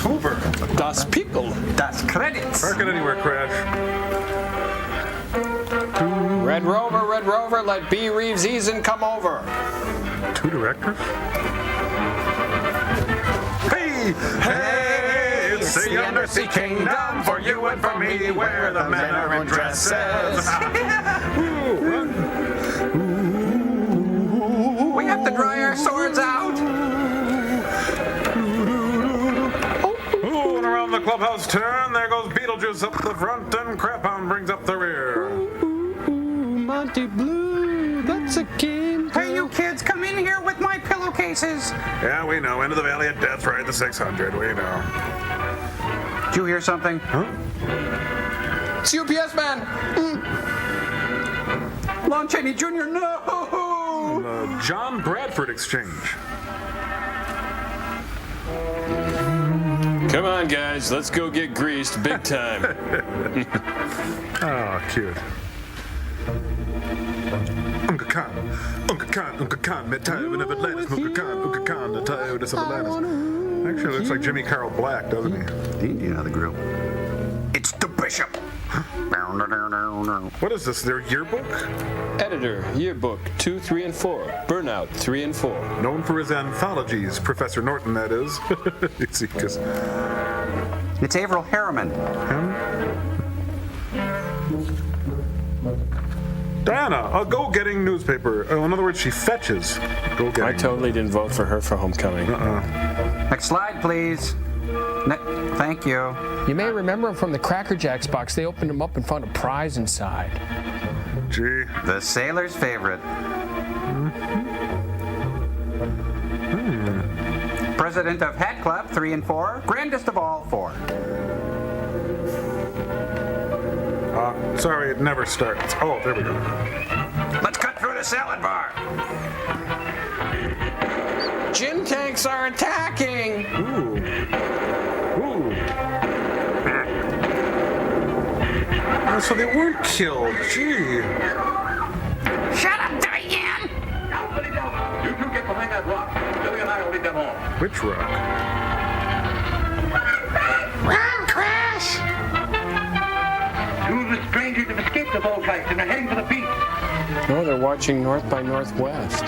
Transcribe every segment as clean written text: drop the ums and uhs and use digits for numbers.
Hoover. Das People. Das Credits. Park it anywhere, Crash. Red Rover, let B. Reeves Eason come over. 2 directors? Hey! Hey! It's the Undersea Kingdom for you and for me, where the men are in dresses. We have to dry our swords out. Ooh, and around the clubhouse turn, there goes Beetlejuice up the front, and Craphound brings up the rear. Monty Blue, that's a king. Hey, you kids, come in here with my pillowcases. Yeah, we know. Into the Valley of Death, ride the 600. We know. Did you hear something? Huh? It's UPS man. Lon Chaney Jr., no! John Bradford exchange. Come on, guys, let's go get greased big time. Oh, cute. Uncle Khan, met time of Atlantis. Uncle Khan, the tide of Atlantis. Actually, looks like Jimmy Carl Black, doesn't he? You know the group. It's the Bishop. What is this, their yearbook? Editor, yearbook 2, 3, and 4. Burnout 3 and 4. Known for his anthologies, Professor Norton, that is. You see, 'cause It's Averill Harriman. Diana, a go-getting newspaper. Oh, in other words, she fetches. Go-getting. I totally didn't vote for her for homecoming. Next slide, please. Thank you. You may remember him from the Cracker Jacks box. They opened him up and found a prize inside. Gee. The sailor's favorite. President of Hat Club, 3 and 4. Grandest of all 4. Sorry, it never starts. Oh, there we go. Let's cut through the salad bar. Gin tanks are attacking. Ooh. Oh, so they weren't killed. Gee. Shut up, Diane! You two get behind that rock. Billy and I will lead them on. Which rock? Run, Crash! Two of the strangers have escaped the Volkites and are heading for the beach. No, they're watching North by Northwest.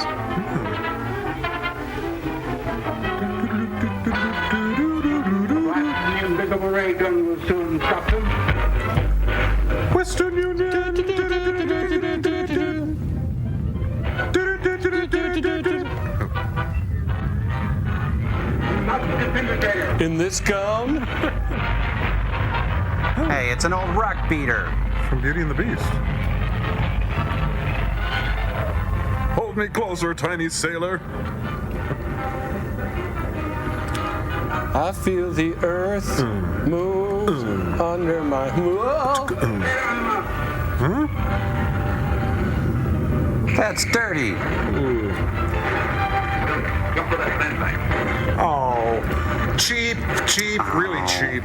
The invisible ray gun will soon stop them. Western Union. Not the Vindicator. In this gown? Hey, it's an old rock beater. From Beauty and the Beast. Hold me closer, tiny sailor. I feel the earth moves under my... Whoa. Huh? That's dirty. Jump for that landline. Oh, cheap, really cheap.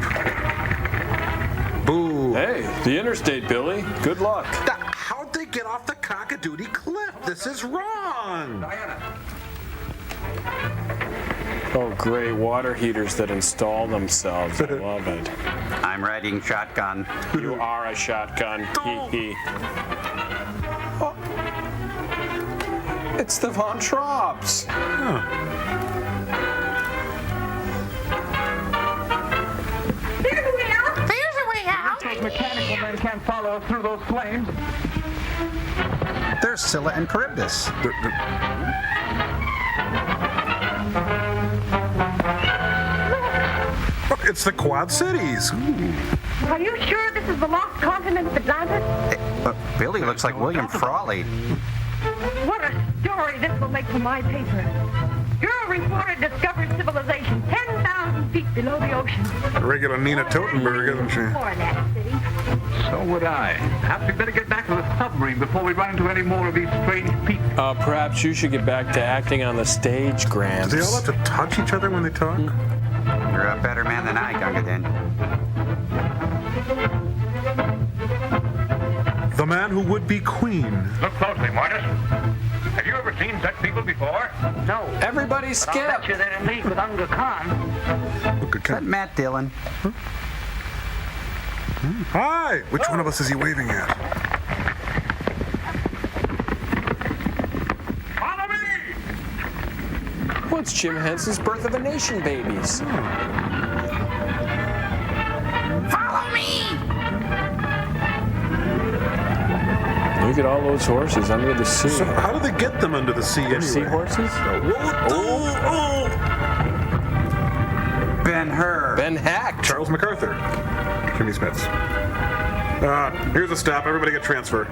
Boo. Hey, the interstate, Billy. Good luck. How'd they get off the Cockadoodie Cliff? This is wrong. Diana. Oh, great water heaters that install themselves. I love it. I'm riding shotgun. You are a shotgun. Hee hee. Oh. It's the Von Trapps. There's a way out. There's a way out. Those mechanical men can't follow us through those flames. There's Scylla and Charybdis. Look, it's the Quad Cities. Ooh. Are you sure this is the lost continent of Atlantis? Billy looks like William Frawley. What a story this will make for my paper. Your reporter discovered civilization 10,000 feet below the ocean. A regular Nina Totenberg, isn't she? Before that city. So would I. Perhaps we'd better get back to the submarine before we run into any more of these strange peaks. Perhaps you should get back to acting on the stage, Gramps. Do they all have to touch each other when they talk? You're a better man than I, Gungadin. The man who would be queen. Look closely, Martis. Have you ever seen seen such people before? No. Everybody I'll skip. bet you they're in league with Unga Khan. Unga Is that Khan. Matt Dillon? Hi! Which one of us is he waving at? Follow me! Well, it's Jim Henson's Birth of a Nation babies. Follow me! Look at all those horses under the sea. So how do they get them under the sea anyway? Seahorses? Oh. Ben-Hur. Ben Hecht. Charles MacArthur. Jimmy Smits. Here's a stop. Everybody get transfer.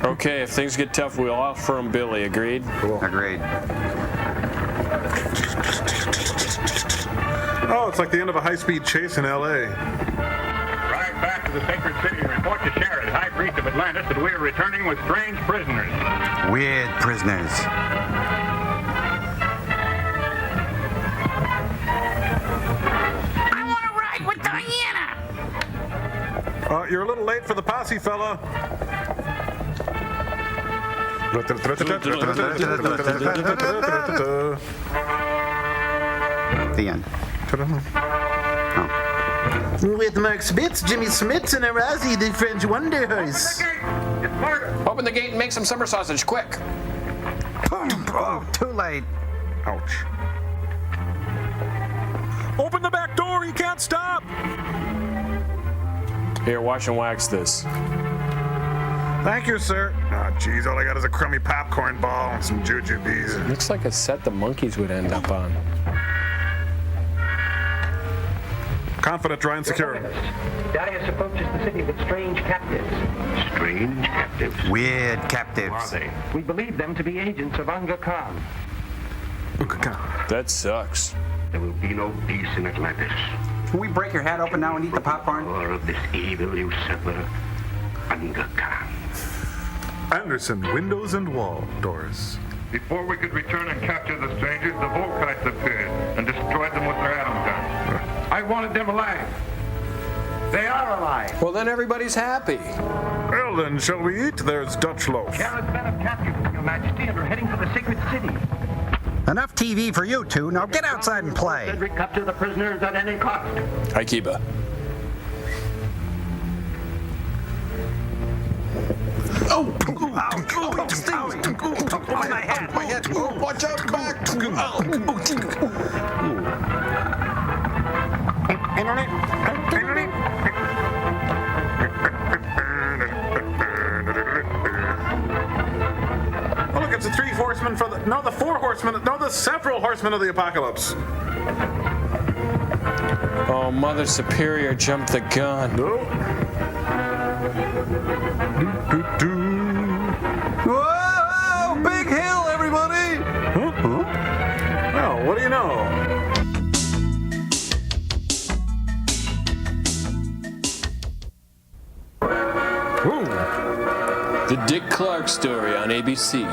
Okay, if things get tough, we'll offer him Billy. Agreed? Agreed. Oh, it's like the end of a high-speed chase in L.A. Drive back to the sacred city and report to Sheridan, High Priest of Atlantis, that we are returning with strange prisoners. Weird prisoners. I want to ride with Diana. You're a little late for the posse, fella. The end. With Mark Spitz, Jimmy Smits, and Arazi, the French Wonder Horse. It's murder! Open the gate and make some summer sausage, quick. Oh, too late. Ouch. Open the back door, he can't stop! Here, wash and wax this. Thank you, sir. Ah, jeez, all I got is a crummy popcorn ball and some jujubes. Looks like a set the monkeys would end up on. Confident, dry, and secure. Darius approaches the city with strange captives. Strange captives. Weird Who are captives. they? We believe them to be agents of Unga Khan. That sucks. There will be no peace in Atlantis. Can we break your hat open now and eat the popcorn? Or of this evil usurper, Unga Khan. Anderson, windows and wall doors. Before we could return and capture the strangers, the Volkites appeared and destroyed them with their atom guns. I wanted them alive. They are alive. Well, then everybody's happy. Well then, shall we eat? There's Dutch loaf. Jared's men have captured them, Your Majesty, and are heading for the sacred city. Enough TV for you two. Now get outside and play. Cedric, capture the prisoners at any cost. Hi, Kiba. My hat. My head. Watch out, back. Oh, look, it's the three horsemen for the... No, the four horsemen... No, the several horsemen of the apocalypse. Oh, Mother Superior jumped the gun. No. Whoa! Big hill, everybody! Well, what do you know? Ooh. The Dick Clark story on ABC.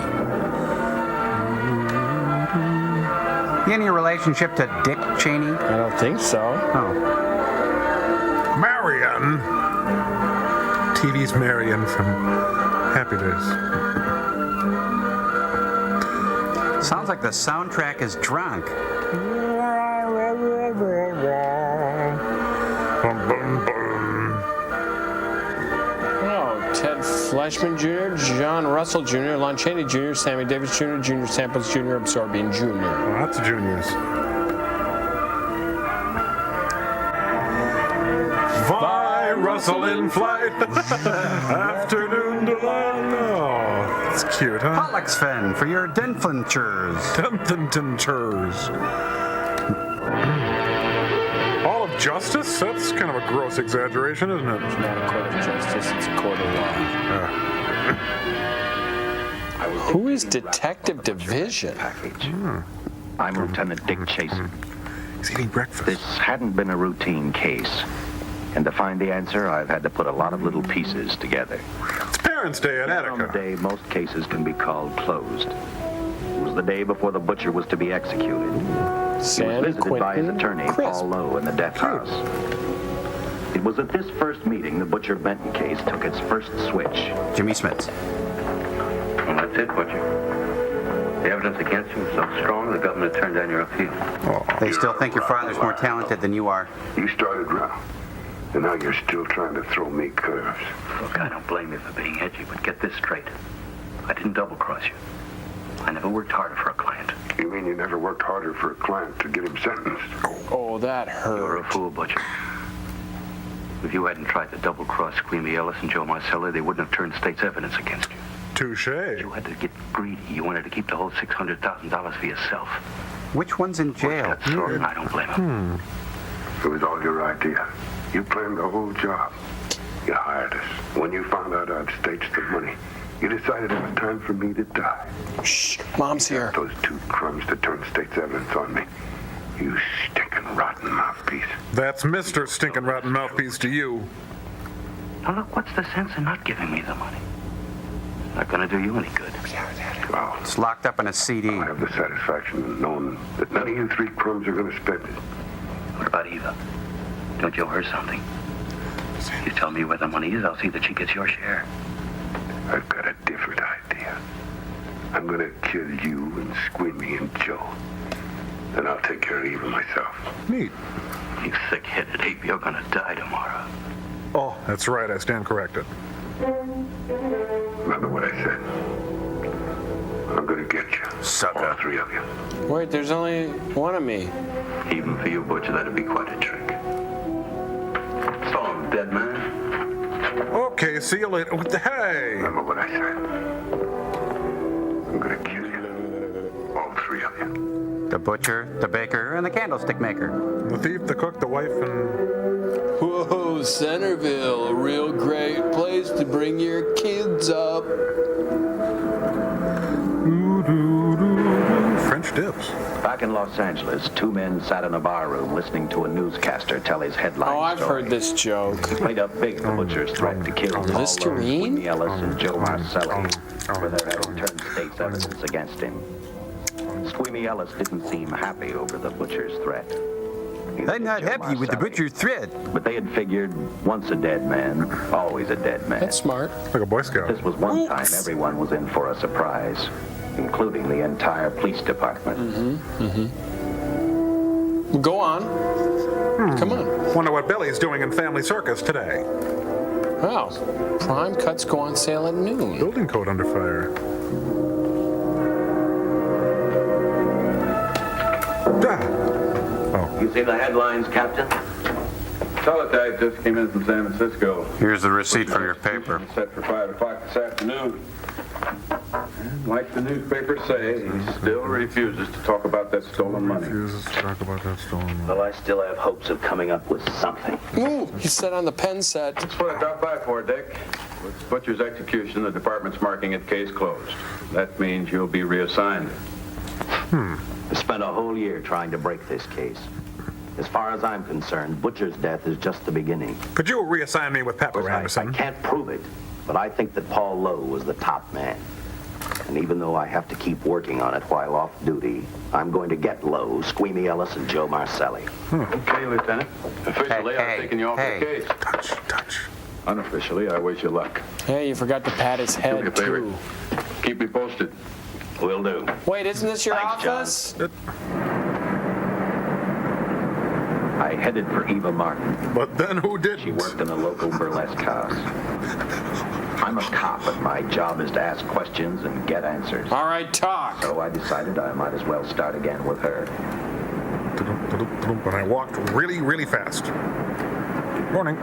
Any relationship to Dick Cheney? I don't think so. Oh. Marion. TV's Marion from Happy Days. Sounds like the soundtrack is drunk. Bum, bum, bum. Oh, Ted Fleshman Jr., John Russell Jr., Lon Chaney Jr., Sammy Davis Jr., Junior Samples Jr., Absorbian Jr. Lots of juniors. Fly, Russell in flight. Afternoon delight. Oh, it's cute, huh? Pollux-Fen for your Denflintures. Tempintentures. All of justice? That's kind of a gross exaggeration, isn't it? It's not a court of justice, it's a court of law. Who is Detective Division? I'm Lieutenant Dick Chasen. He's eating breakfast. This hadn't been a routine case. And to find the answer, I've had to put a lot of little pieces together. It's Parents' Day at On the Attica. day most cases can be called closed. It was the day before the butcher was to be executed. He was San visited by his Quentin attorney, Crisp. Paul Lowe, in the death house. It was at this first meeting the Butcher Benton case took its first switch. Jimmy Smits. Well, that's it, Butcher. The evidence against you is so strong, the government turned down your appeal. They still think your father's more talented than you are. You started round, and now you're still trying to throw me curves. Look, I don't blame you for being edgy, but get this straight. I didn't double-cross you. I never worked harder for a client. You mean you never worked harder for a client to get him sentenced? Oh, that hurt. You're a fool, Butcher. If you hadn't tried to double-cross Squeamy Ellis and Joe Marcelli, they wouldn't have turned state's evidence against you. Touche. You had to get greedy. You wanted to keep the whole $600,000 for yourself. Which one's in jail? That's so, I don't blame him. It was all your idea. You planned the whole job. You hired us. When you found out I'd staged the money, you decided it was time for me to die. Shh, Mom's here. Those two crumbs to turn state's evidence on me. You stinking rotten mouthpiece. That's Mr. Stinking Rotten Mouthpiece to you. Now look, what's the sense in not giving me the money? It's not going to do you any good. Well, It's locked up in a CD. I have the satisfaction of knowing that none of you three crumbs are going to spend it. What about Eva? Don't you owe her something? You tell me where the money is, I'll see that she gets your share. I've got a different idea. I'm going to kill you and Squeamy and Joe. Then I'll take care of Eva myself. Neat. You thick-headed ape, you're going to die tomorrow. Oh, that's right. I stand corrected. Remember what I said. I'm going to get you. Sucker. All three of you. Wait, there's only one of me. Even for you, Butcher, that'd be quite a trick. So long, dead man. Okay, see you later. Hey! Remember what I said. I'm going to kill you. All three of you. The butcher, the baker, and the candlestick maker. The thief, the cook, the wife, and... Whoa, Centerville, a real great place to bring your kids up. French dips. Back in Los Angeles, two men sat in a bar room listening to a newscaster tell his headline Oh, I've story. heard this joke. He played up big the Butcher's threat to kill Paul Lowe, Listerine? Squeamy Ellis, and Joe Marcelli for their having turned state's evidence against him. Squeamy Ellis didn't seem happy over the Butcher's threat. Neither I'm did not Joe happy with the Marcelli. butcher's threat. But they had figured, once a dead man, always a dead man. That's smart. Like a Boy Scout. This was one Oops. time everyone was in for a surprise, including the entire police department. Go on. Come on. Wonder what Billy's doing in Family Circus today. Wow. Prime cuts go on sale at noon. Building code under fire. Oh. You see the headlines, Captain? Teletype just came in from San Francisco. Here's the receipt for your paper. Set for 5 o'clock this afternoon. And like the newspapers say, he still refuses to talk about that stolen money. Refuses to talk about that stolen money. Well, I still have hopes of coming up with something. Ooh, he said on the pen set. That's what I dropped by for, Dick. With Butcher's execution, the department's marking it case closed. That means you'll be reassigned. I spent a whole year trying to break this case. As far as I'm concerned, Butcher's death is just the beginning. Could you reassign me with Pepper I Anderson? can't prove it, but I think that Paul Lowe was the top man. And even though I have to keep working on it while off duty, I'm going to get Lowe, Squeamy Ellis, and Joe Marcelli. Okay, Lieutenant. Officially, Hey, I've taken you off hey. the case. Touch. Unofficially, I wish you luck. Hey, you forgot to pat his Do me a head, favor. too. Keep me posted. Will do. Wait, isn't this your Thanks, John. office? I headed for Eva Martin. But then who didn't? She worked in a local burlesque house. I'm a cop, and my job is to ask questions and get answers. All right, talk. So I decided I might as well start again with her. And I walked really, really fast. Morning.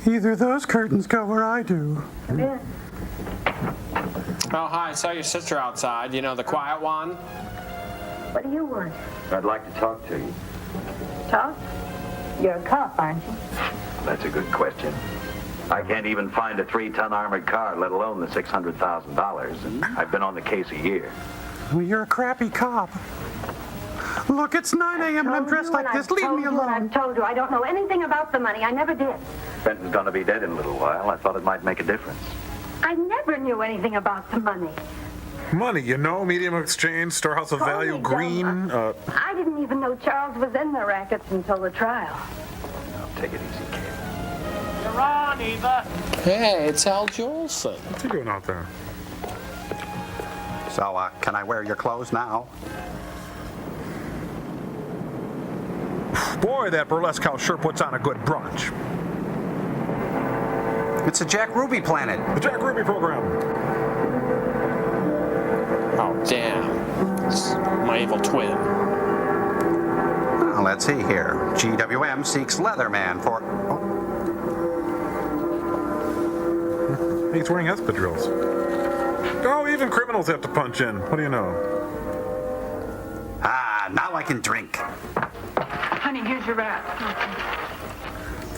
Either those curtains go where I do. Oh, hi, I saw your sister outside. You know, the quiet one. What do you want? I'd like to talk to you. Talk? You're a cop, aren't you? That's a good question. I can't even find a 3-ton armored car, let alone the $600,000, and I've been on the case a year. Well, you're a crappy cop. Look, it's 9 a.m. and I'm dressed like this. Leave me alone. I've told you, I don't know anything about the money. I never did. Benton's gonna be dead in a little while. I thought it might make a difference. I never knew anything about the money. Money, you know, medium of exchange, storehouse of value, Holy green. I didn't even know Charles was in the rackets until the trial. Take it easy, kid. You're on, Eva. Hey, it's Al Jolson. What's he doing out there? So, can I wear your clothes now? Boy, that burlesque house sure puts on a good brunch. It's a Jack Ruby planet. The Jack Ruby program. Oh, damn. It's my evil twin. Well, let's see here. GWM seeks Leatherman for... Oh. He's wearing espadrilles. Oh, even criminals have to punch in. What do you know? Ah, now I can drink. Honey, here's your wrap.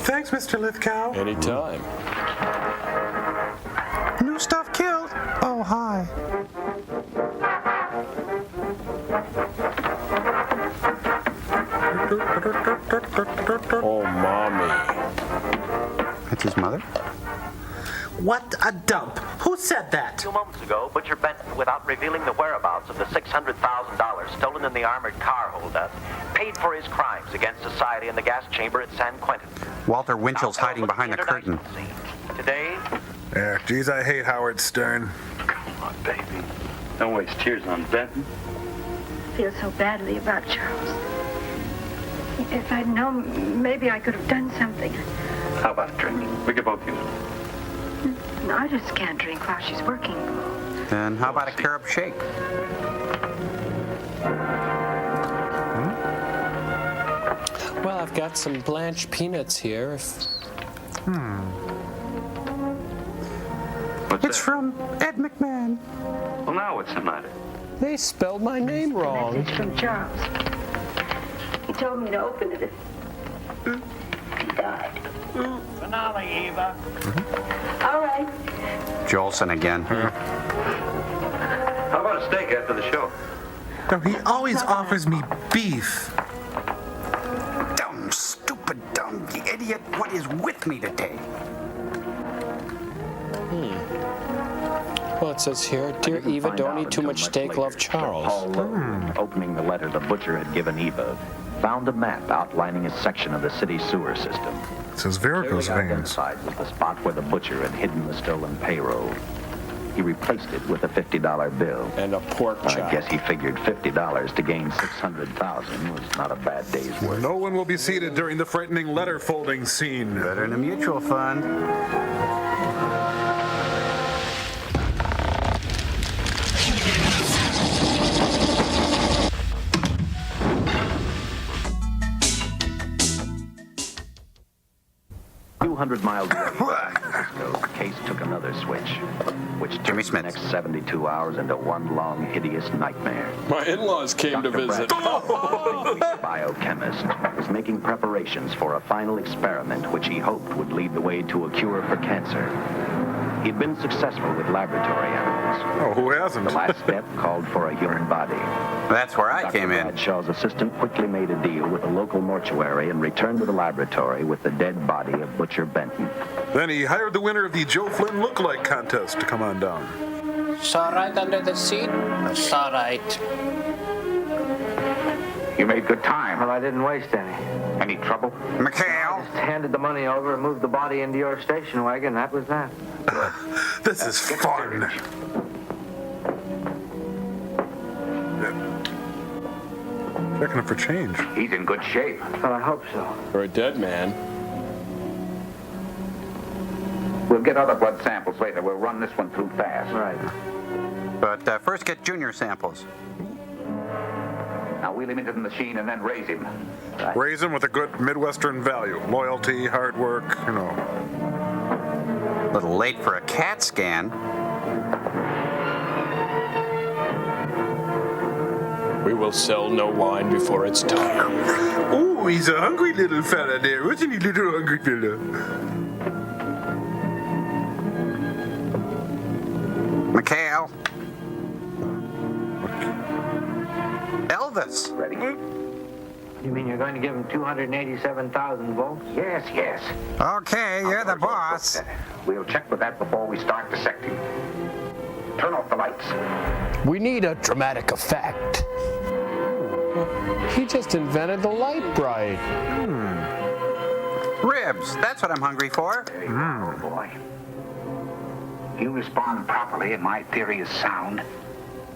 Thanks, Mr. Lithgow. Anytime. New stuff killed. Oh, hi. Oh, mommy. That's his mother? What a dump. Who said that? 2 moments ago, Butcher Benton, without revealing the whereabouts of the $600,000 stolen in the armored car holdup, paid for his crimes against society in the gas chamber at San Quentin. Walter Winchell's hiding behind the curtain. Today, Yeah, geez, I hate Howard Stern. Come on, baby. Don't waste tears on Benton. I feel so badly about Charles. If I'd known, maybe I could have done something. How about a drink? We could both use it. No, I just can't drink while she's working. Then how about a carob shake? Well, I've got some blanched peanuts here. What's It's that? from Ed McMahon. Well, now what's the matter? They spelled my name wrong. Message from Charles. He told me to open it. He died. finale, Eva. All right. Jolson again. How about a steak after the show? No, he always offers me beef. Dumb, stupid, dumb idiot. What is with me today? Well, it says here, Dear Eva, don't eat too much steak, love Charles. Paul Lowe, opening the letter the butcher had given Eva, found a map outlining a section of the city sewer system. It says varicose Clearly veins. identified was the spot where the butcher had hidden the stolen payroll. He replaced it with a $50 bill. And a pork chop. I guess he figured $50 to gain $600,000 was not a bad day's work. No one will be seated during the frightening letter folding scene. Better than a mutual fund. A few hundred miles away from San Francisco, the case took another switch, which Jimmy turned the Smith. next 72 hours into one long, hideous nightmare. My in-laws came to Dr. visit. Brad, biochemist, was making preparations for a final experiment which he hoped would lead the way to a cure for cancer. He'd been successful with laboratory animals. Oh, who hasn't? The last step called for a human body. That's where I Dr. came in. Bradshaw's assistant quickly made a deal with a local mortuary and returned to the laboratory with the dead body of Butcher Benton. Then he hired the winner of the Joe Flynn Lookalike contest to come on down. Saw right under the seat? Saw right. You made good time. Well, I didn't waste any. Any trouble? McHale. Just handed the money over and moved the body into your station wagon. That was that. This is fun. Checking him for change. He's in good shape. Well, I hope so. For a dead man. We'll get other blood samples later. We'll run this one through fast. Right. But first get Junior samples. Now wheel him into the machine and then raise him. Raise him with a good Midwestern value. Loyalty, hard work, you know. A little late for a CAT scan. We will sell no wine before it's time. Oh, he's a hungry little fella there. Wasn't he, little hungry fella? McHale. Elvis. Ready? You mean you're going to give him 287,000 volts? Yes, yes. Okay, you're the boss. We'll check with that before we start dissecting. Turn off the lights. We need a dramatic effect. He just invented the light bright. Ribs, that's what I'm hungry for. There you go, boy. If you respond properly and my theory is sound,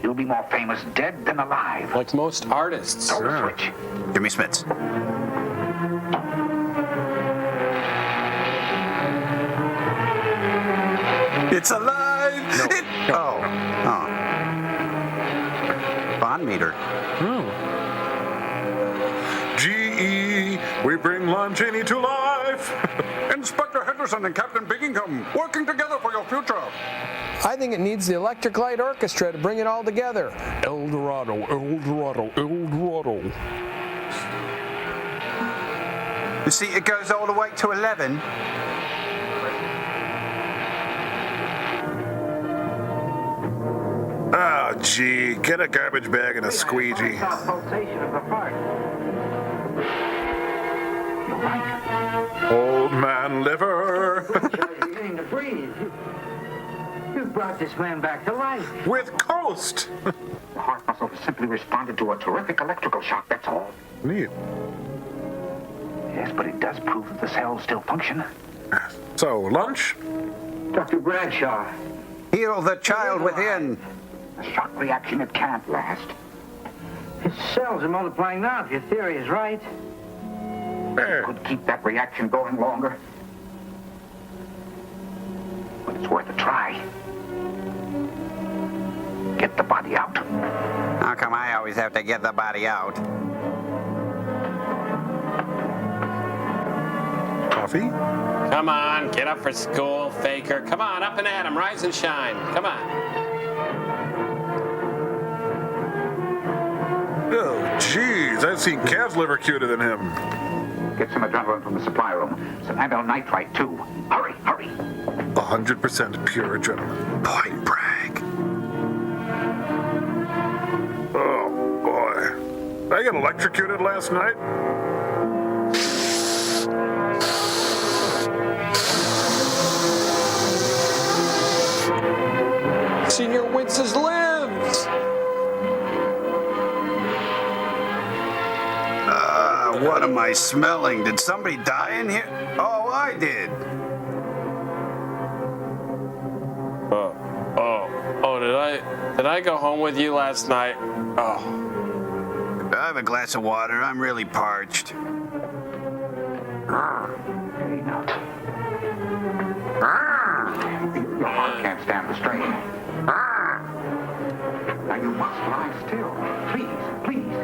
you'll be more famous dead than alive. Like most artists. Throw the switch. Jimmy Smits. It's alive! No. Oh. Bond meter. GE, we bring Lon Chaney to life. Inspector Henderson and Captain Bingham working together for your future. I think it needs the Electric Light Orchestra to bring it all together. El Dorado, El Dorado, El Dorado. You see, it goes all the way to 11. Oh, gee, get a garbage bag and a squeegee. Pulsation of the heart. You're right. Old man liver. He's beginning to breathe. You brought this man back to life. With Coast. The heart muscle has simply responded to a terrific electrical shock, that's all. Neat. Yes, but it does prove that the cells still function. So, lunch? Dr. Bradshaw. Heal the child within. A shock reaction that can't last. His cells are multiplying now, if your theory is right. Could keep that reaction going longer. But it's worth a try. Get the body out. How come I always have to get the body out? Coffee? Come on, get up for school, faker. Come on, up and at 'em, rise and shine. Come on. Oh, jeez, I've seen calves liver cuter than him. Get some adrenaline from the supply room. Some amyl nitrite, too. Hurry, hurry. 100% pure adrenaline. Point brag. Oh, boy. I got electrocuted last night. Senior Winces lives! What am I smelling? Did somebody die in here? Oh, I did. Did I go home with you last night? Oh. I have a glass of water. I'm really parched. Your heart can't stand the strain. Now you must lie still. Please, please.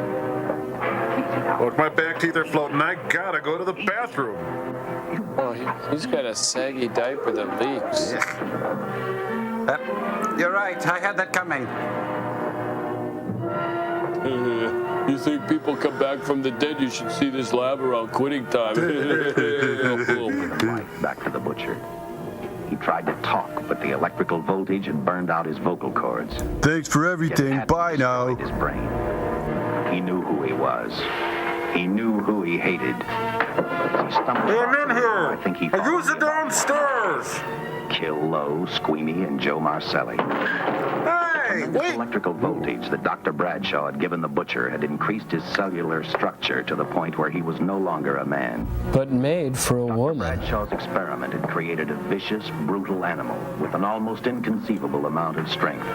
Look, my back teeth are floating. I gotta go to the bathroom. Oh, he's got a saggy diaper that leaks. You're right. I had that coming. You think people come back from the dead? You should see this lab around quitting time. Back to the butcher. He tried to talk, but the electrical voltage had burned out his vocal cords. Thanks for everything. Bye now. His brain. He knew who he was. He knew who he hated. He stumbled. I'm in here. I think he I use it downstairs. Kill Lowe, Squeamy, and Joe Marcelli. Hey, The electrical voltage that Dr. Bradshaw had given the butcher had increased his cellular structure to the point where he was no longer a man. But made for a woman. Bradshaw's experiment had created a vicious, brutal animal with an almost inconceivable amount of strength.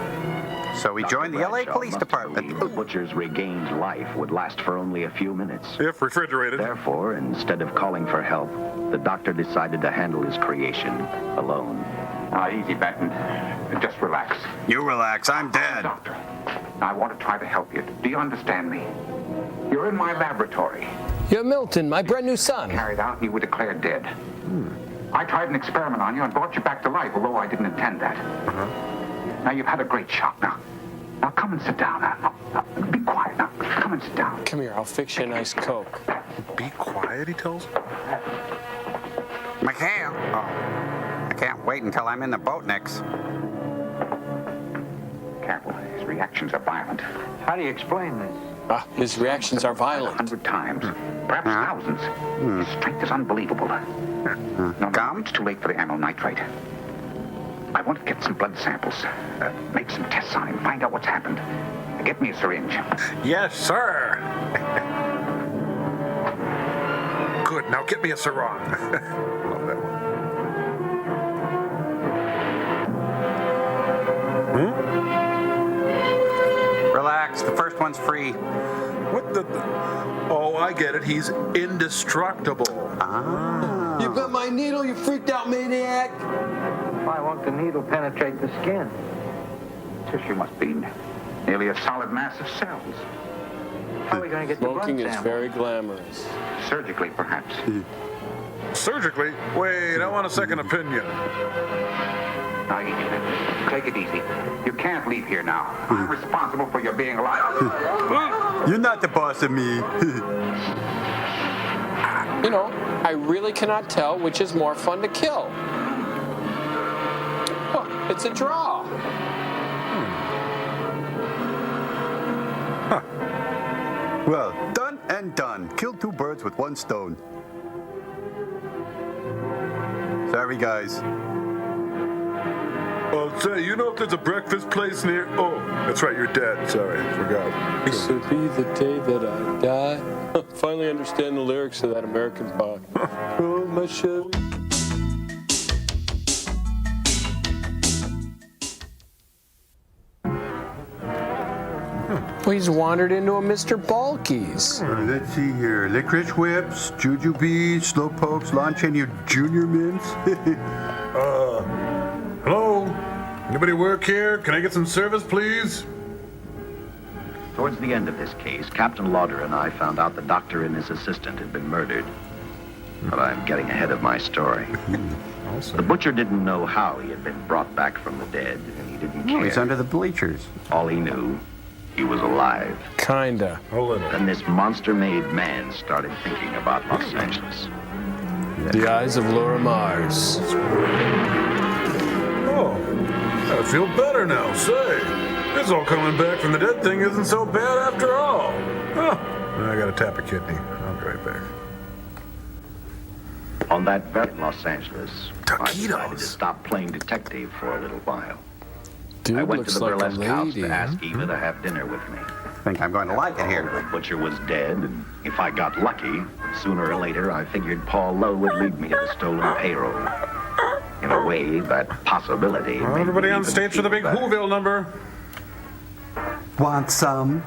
So we joined the LA Police Department. The butcher's regained life would last for only a few minutes. If refrigerated. Therefore, instead of calling for help, the doctor decided to handle his creation alone. Now, easy, Benton. Just relax. You relax. I'm dead. Doctor, I want to try to help you. Do you understand me? You're in my laboratory. You're Milton, my brand new son. Carried out, you were declared dead. I tried an experiment on you and brought you back to life, although I didn't intend that. Now, you've had a great shock. Now come and sit down. Now, be quiet. Now, come and sit down. Come here, I'll fix you a nice Coke. Be quiet, he tells me. McHale. Oh. I can't wait until I'm in the boat next. Careful. His reactions are violent. How do you explain this? His reactions are violent. 100 times. Perhaps thousands. His strength is unbelievable. No, it's too late for the amyl nitrite. I want to get some blood samples, make some tests on him, find out what's happened. Get me a syringe. Yes, sir. Good. Now get me a sarong. Love that one. Relax, the first one's free. What the? Oh, I get it. He's indestructible. Ah. You bit my needle, you freaked out maniac. Why won't the needle penetrate the skin? Tissue must be nearly a solid mass of cells. How are we going to get the blood Smoking is sample? very glamorous. Surgically, perhaps. Surgically? Wait, I want a second opinion. Now, take it easy. You can't leave here now. I'm responsible for your being alive. You're not the boss of me. You know, I really cannot tell which is more fun to kill. Oh, it's a draw. Well, done and done. Killed 2 birds with 1 stone. Sorry, guys. Oh, say, you know if there's a breakfast place near? Oh, that's right, you're dead. Sorry, I forgot. This will be the day that I die. Finally understand the lyrics of that American Pie. Oh, my Chevy. Well, he's wandered into a Mr. Balky's. Let's see here. Licorice whips, jujubes, slow pokes, lawn chain, your junior mints. Hello? Anybody work here? Can I get some service, please? Towards the end of this case, Captain Lauder and I found out the doctor and his assistant had been murdered. But I'm getting ahead of my story. The butcher didn't know how he had been brought back from the dead, and he didn't care. Oh, he's under the bleachers. All he knew, he was alive. Kinda. A little. Then this monster-made man started thinking about Los Angeles. The eyes of Laura Mars. Oh, I feel better now. Say, this all coming back from the dead thing isn't so bad after all. Oh, I gotta tap a kidney. I'll be right back. On that very Los Angeles, I decided to stop playing detective for a little while. Dude I went looks to the like a burlesque house lady. to ask Eva to have dinner with me. I think I'm going to like it here. The butcher was dead, and if I got lucky, sooner or later I figured Paul Lowe would lead me to the stolen payroll. In a way, that possibility. Well, everybody on stage for the big Whoville number. Want some?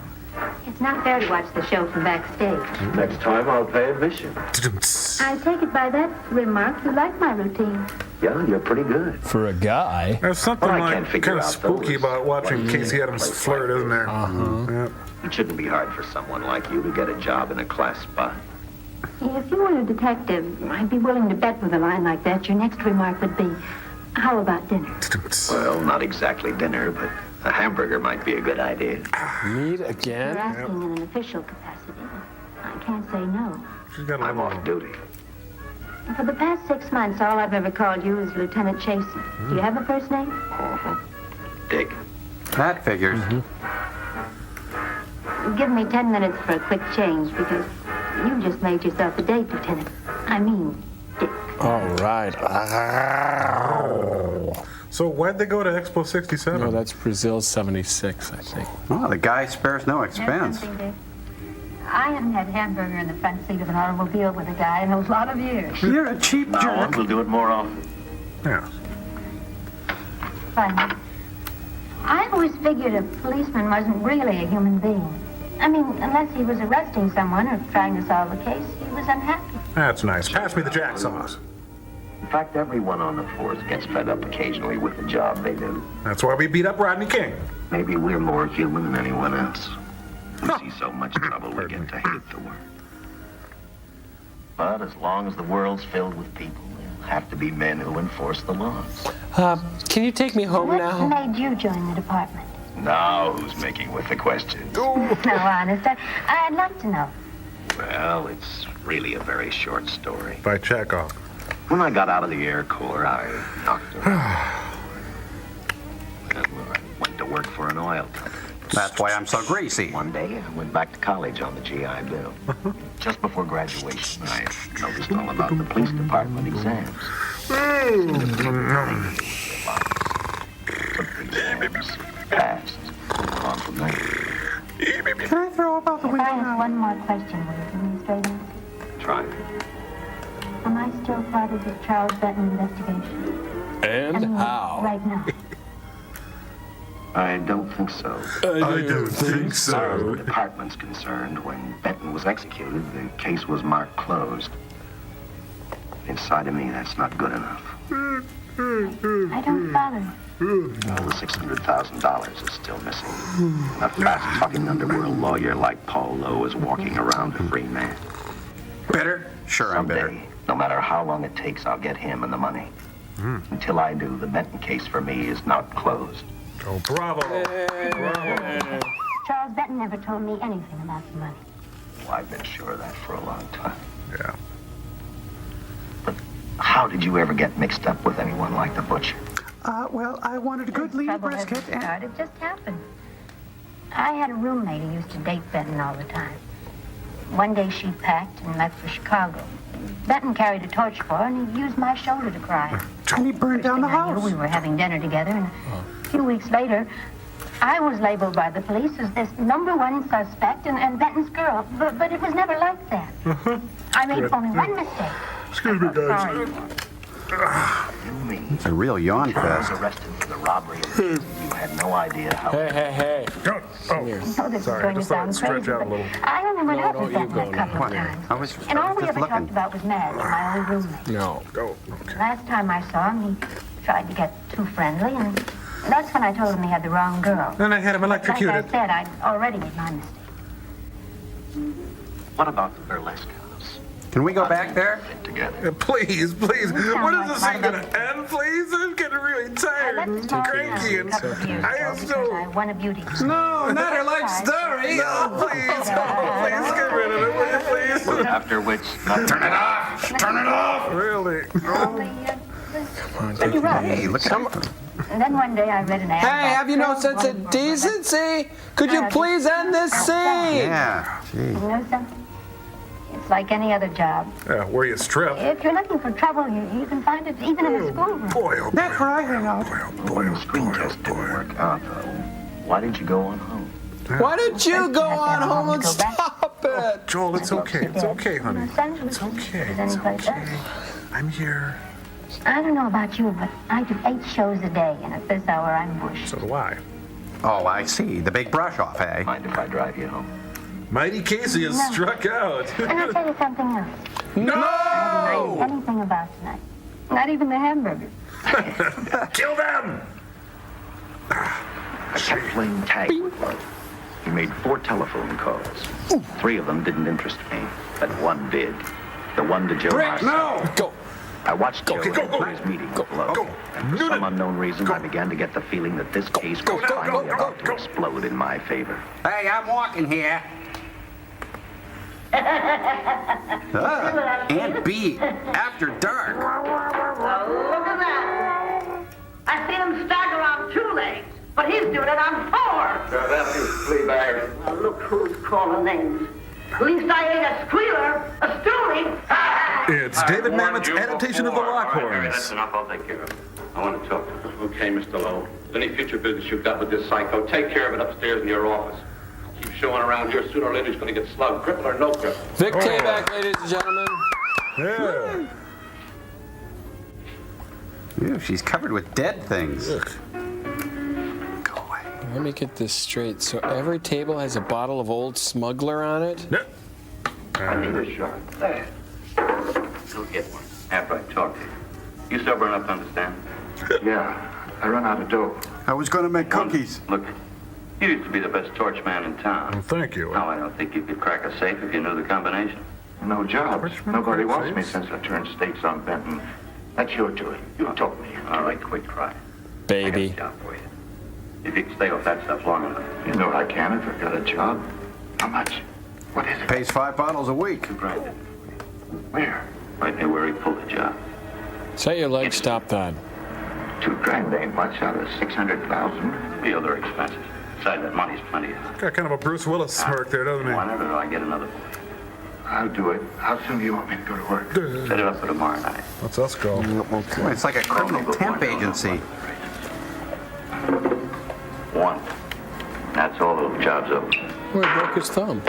It's not fair to watch the show from backstage. Next time I'll pay admission. I take it by that remark you like my routine. Yeah, you're pretty good. For a guy. There's something Well, I like can't figure kind of out spooky those. about watching Casey Adams flirt, isn't there? Yep. It shouldn't be hard for someone like you to get a job in a class spot. If you were a detective, I'd be willing to bet with a line like that your next remark would be, how about dinner? Well, not exactly dinner, but a hamburger might be a good idea. Meat You're again? asking in an official capacity. I can't say no. I'm off duty. For the past 6 months, all I've ever called you is Lieutenant Chasen. Do you have a first name? Dick. That figures. Give me 10 minutes for a quick change, because you just made yourself a date, Lieutenant. I mean, All right. So why'd they go to Expo 67? No, that's Brazil 76, I think. Well, the guy spares no expense. I haven't had hamburger in the front seat of an automobile with a guy in a lot of years. You're a cheap jerk. We'll do it more often. Yeah. Fine. I've always figured a policeman wasn't really a human being. I mean, unless he was arresting someone or trying to solve a case, he was unhappy. That's nice. Pass me the jack sauce. In fact, everyone on the force gets fed up occasionally with the job they do. That's why we beat up Rodney King. Maybe we're more human than anyone else. We see so much trouble we get to hate the world. But as long as the world's filled with people, there'll have to be men who enforce the laws. Can you take me home What now? made you join the department? Now who's making with the questions? No, honest, I'd like to know. Well, it's really a very short story. By Chekhov. When I got out of the Air Corps, I knocked around. I went to work for an oil company. That's why I'm so greasy. One day, I went back to college on the GI Bill. Just before graduation, I noticed all about the police department exams. times passed on from there. Can I throw up out the If window I now? have one more question, will you give me a straight answer? Try. Am I still part of the Charles Benton investigation? And how? Right now. I don't think so. I don't think As far as so. the department's concerned, when Benton was executed, the case was marked closed. Inside of me, that's not good enough. I don't follow. Well, the $600,000 is still missing. A fast-talking underworld lawyer like Paul Lowe is walking around a free man. Bitter? Sure, I'm bitter. Someday, no matter how long it takes, I'll get him and the money. Until I do, the Benton case for me is not closed. Oh, bravo. Bravo. Charles Benton never told me anything about the money. Well, I've been sure of that for a long time. Yeah. But how did you ever get mixed up with anyone like the butcher? Well, I wanted a good lean Trouble brisket hasn't started, it just happened. I had a roommate who used to date Benton all the time. One day she packed and left for Chicago. Benton carried a torch for her, and he used my shoulder to cry. and he burned down the Next thing I knew, house. we were having dinner together, and a few weeks later, I was labeled by the police as this #1 suspect and Benton's girl, but it was never like that. I made only one mistake. Excuse me, guys. Sorry. You mean It's a real yawn I was fest. arrested for the robbery of the you had no idea how... Hey. Don't. Oh, I know this sorry. is going to Just let sound it stretch crazy, out a but little. I only went out with don't you Benton go a couple of now. times. I was And all we just ever talked looking. about was Madge, my old roommate. No. Go. Okay. Last time I saw him, he tried to get too friendly, and that's when I told him he had the wrong girl. Then I had him Like electrocuted. I said, I'd already made my mistake. What about the burlesque house? Can we go back there? Together. Please. sound When like is this thing my gonna end, please? I'm getting really I tired left and the small town cranky a and couple of years I ago am because so... I won a beauty. No, not her life story. No, please. Oh, please get rid of it, will you, please? After which... Turn it off! Turn it off! Really? You're right. Hey, look at that. And then one day I read an ad. Hey, about have you no 12 sense of volleyball decency? Could you please end this scene? Yeah. Gee. You know something? It's like any other job. Yeah, where you strip. If you're looking for trouble, you can find it even in a schoolroom. Boy, oh That's where I hang out. When the screen test didn't work out, though, why didn't you go on home? Why don't you go on home and stop it? Joel, it's okay. It's okay, honey. It's okay. It's okay. I'm here. I don't know about you, but I do 8 shows a day, and at this hour I'm bushed. So do I. Oh, I see. The big brush off, eh? Mind if I drive you home? Mighty Casey has No. struck out. And I'll tell you something else. I No! don't mind anything about tonight. Not even the hamburger. Kill them! I kept playing tag with him. He made 4 telephone calls. 3 of them didn't interest me, but 1 did. The one to Joe Brick, Marcel. no! Go. I watched Joe go, go, enter his meeting with Lowe. go. And for some unknown reason, I began to get the feeling that this case was finally about to explode in my favor. Hey, I'm walking here. Aunt B, after dark. Look at that. I seen him stagger on 2 legs, but he's doing it on 4. That's his flea bag. Well, look who's calling names. At least I ain't a squealer, a stoolie. It's David Mamet's adaptation of the Lockhorns. That's enough. I'll take care of it. I want to talk to him. Okay, Mr. Lowe. Any future business you've got with this psycho, take care of it upstairs in your office. Keep showing around here, sooner or later he's going to get slugged, cripple or no cripple. Vic Tayback, ladies and gentlemen. Yeah. Ew, she's covered with dead things. Let me get this straight. So every table has a bottle of Old Smuggler on it? I need a shot. There. Go get one. After I talk to you. You sober enough to understand? Yeah, I run out of dough. I was going to make cookies. Look, you used to be the best torch man in town. Well, thank you. Now, I don't think you could crack a safe if you knew the combination. No jobs. Richmond Nobody Great wants me Saves. since I turned states on Benton. That's your doing. You told me. All right, quit crying. Baby. I got a job for you. If you can stay off that stuff long enough. You know I can if I've got a job. How much? What is it? Pays 5 bottles a week. Right. Where? Right near where he pulled the job. Set your leg stopped on. $2 grand ain't much out of 600,000. The other expenses. Besides, that money's plenty. Got kind of a Bruce Willis smirk there, doesn't he? Whenever do I get another boy? I'll do it. How soon do you want me to go to work? Set it up for tomorrow night. Let's us go. Well, it's like a criminal temp agency. One. That's all the job's over. Well, he broke his thumb.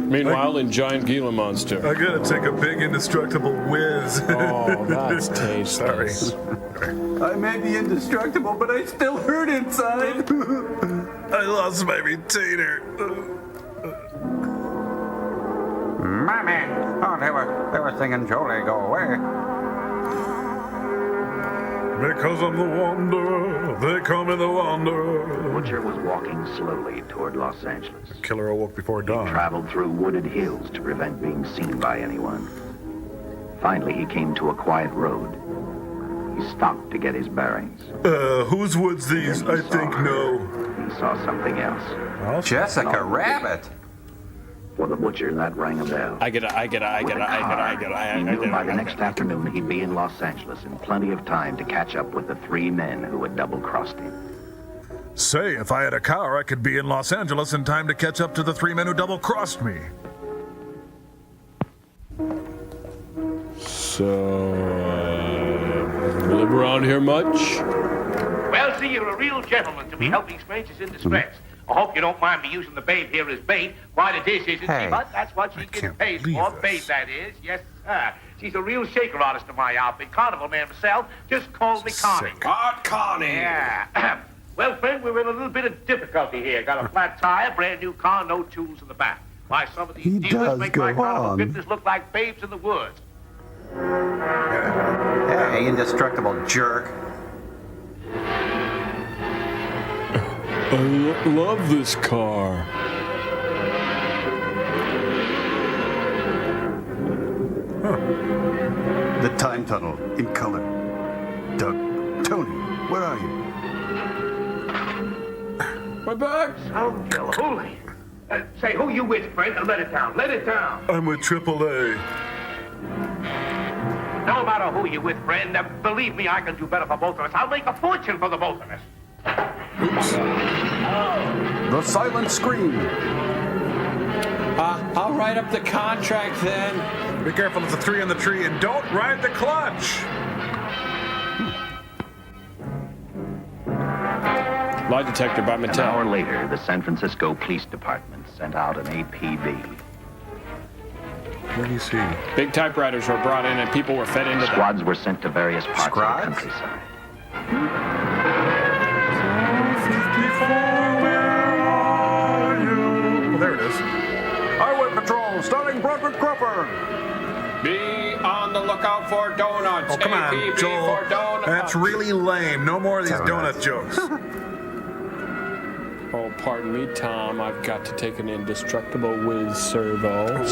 Meanwhile, in Giant Gila Monster. I gotta take a big indestructible whiz. Oh, that's tasteless. Sorry. I may be indestructible, but I still hurt inside. I lost my retainer. Mommy! Oh, they were singing Jolie, go away. Because I'm the wanderer, they call me the wanderer. The butcher was walking slowly toward Los Angeles. The killer awoke before dawn. He traveled through wooded hills to prevent being seen by anyone. Finally, he came to a quiet road. He stopped to get his bearings. Whose woods these? I think no. He saw something else. Jessica Rabbit. For the butcher, that rang a bell. I get it. He knew by the next afternoon he'd be in Los Angeles in plenty of time to catch up with the three men who had double-crossed him. Say, if I had a car, I could be in Los Angeles in time to catch up to the three men who double-crossed me. So, live around here much? Well, see, you're a real gentleman to be helping strangers in distress. I hope you don't mind me using the babe here as bait. Quite a dish, isn't she? But that's what she gets paid for. Babe, that is. Yes, sir. She's a real shaker artist of my outfit. Carnival man myself. Just calls me Connie. Art Connie. Yeah. Well, friend, we're in a little bit of difficulty here. Got a flat tire, brand new car, no tools in the back. Why, some of these dealers make my carnival business look like babes in the woods. Hey, indestructible jerk. I love this car. The time tunnel in color. Doug, Tony, where are you? My bag. Soundkill, holy. Say, who you with, friend? Let it down. Let it down. I'm with AAA. No matter who you with, friend. Believe me, I can do better for both of us. I'll make a fortune for the both of us. Oops. The silent scream. I'll write up the contract then. Be careful, it's a 3 on the tree, and don't ride the clutch. Lie detector by Mattel. An hour later, the San Francisco Police Department sent out an APB. What do you see? Big typewriters were brought in and people were fed into them. Squads were sent to various parts of the countryside. Well, there it is. Highway Patrol, starting Broderick Crawford. Be on the lookout for donuts. Oh, come on, APB Joel. for donuts. That's really lame. No more of these donut jokes. Oh, pardon me, Tom. I've got to take an indestructible whiz servo.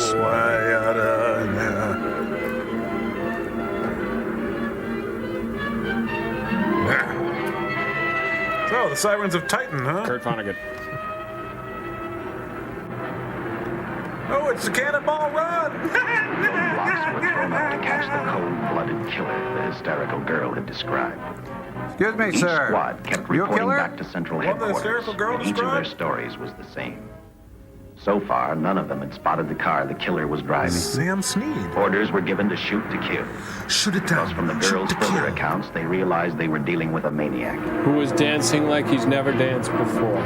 So, the Sirens of Titan, huh? Kurt Vonnegut. Oh, it's the Cannonball Run! Roadblocks were thrown up to catch the cold-blooded killer the hysterical girl had described. Excuse me, Each sir. squad kept You a reporting killer? back to central What the headquarters, hysterical girl and each of their described? stories was the same. So far, none of them had spotted the car the killer was driving. Sam Sneed. Orders were given to shoot to kill. Shoot it down. Because from the Shoot girls' to further kill. accounts, they realized they were dealing with a maniac. Who was dancing like he's never danced before.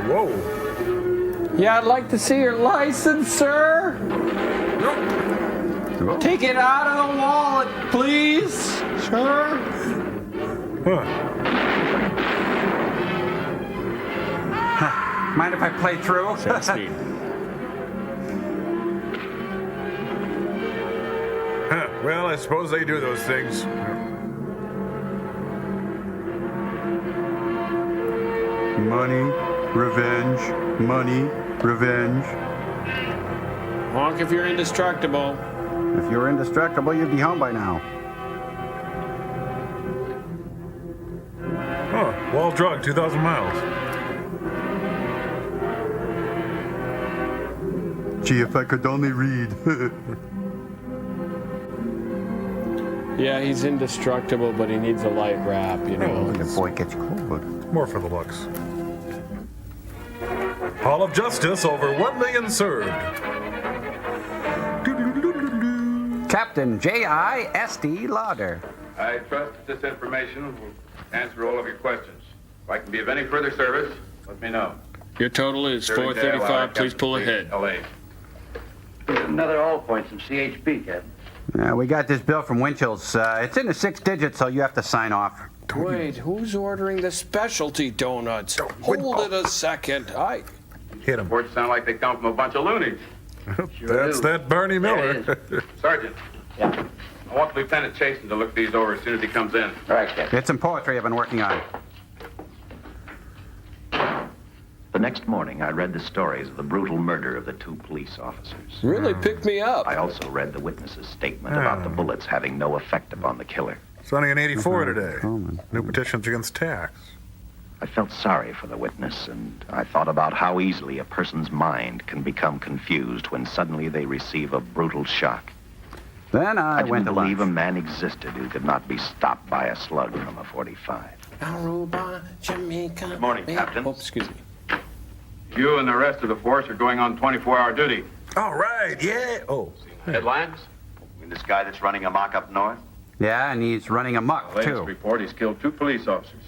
Whoa. Yeah, I'd like to see your license, sir. Nope. Take it out of the wallet, please, sir. Mind if I play through? Sam Sneed. Well, I suppose they do those things. Money, revenge, money, revenge. Honk if you're indestructible. If you're indestructible, you'd be home by now. Huh. Wall drug, 2,000 miles. Gee, if I could only read. Yeah, he's indestructible, but he needs a light wrap, you know. The boy gets cold. More for the looks. Hall of Justice, over 1 million served. Captain J.I.S.D. Lauder. I trust that this information will answer all of your questions. If I can be of any further service, let me know. Your total is 435. Please pull ahead. L.A. Another all points from CHP, Captain. We got this bill from Winchell's. It's in the 6 digits, so you have to sign off. Wait, who's ordering the specialty donuts? Hold it a second. Hit him. Reports sound like they come from a bunch of loonies. That's that Barney Miller. Sergeant. Yeah. I want Lieutenant Chasen to look these over as soon as he comes in. All right, Captain. It's some poetry I've been working on. The next morning, I read the stories of the brutal murder of the 2 police officers. Really picked me up. I also read the witness's statement about the bullets having no effect upon the killer. It's only an 84 today. New petitions against tax. I felt sorry for the witness, and I thought about how easily a person's mind can become confused when suddenly they receive a brutal shock. Then I didn't went to believe lunch. a man existed who could not be stopped by a slug from a 45. Aruba, Jamaica. Good morning, Captain. Oh, excuse me. You and the rest of the force are going on 24-hour duty. All right, yeah. Oh. Headlines? You mean this guy that's running amok up north? Yeah, and he's running amok, The latest too. report, he's killed 2 police officers.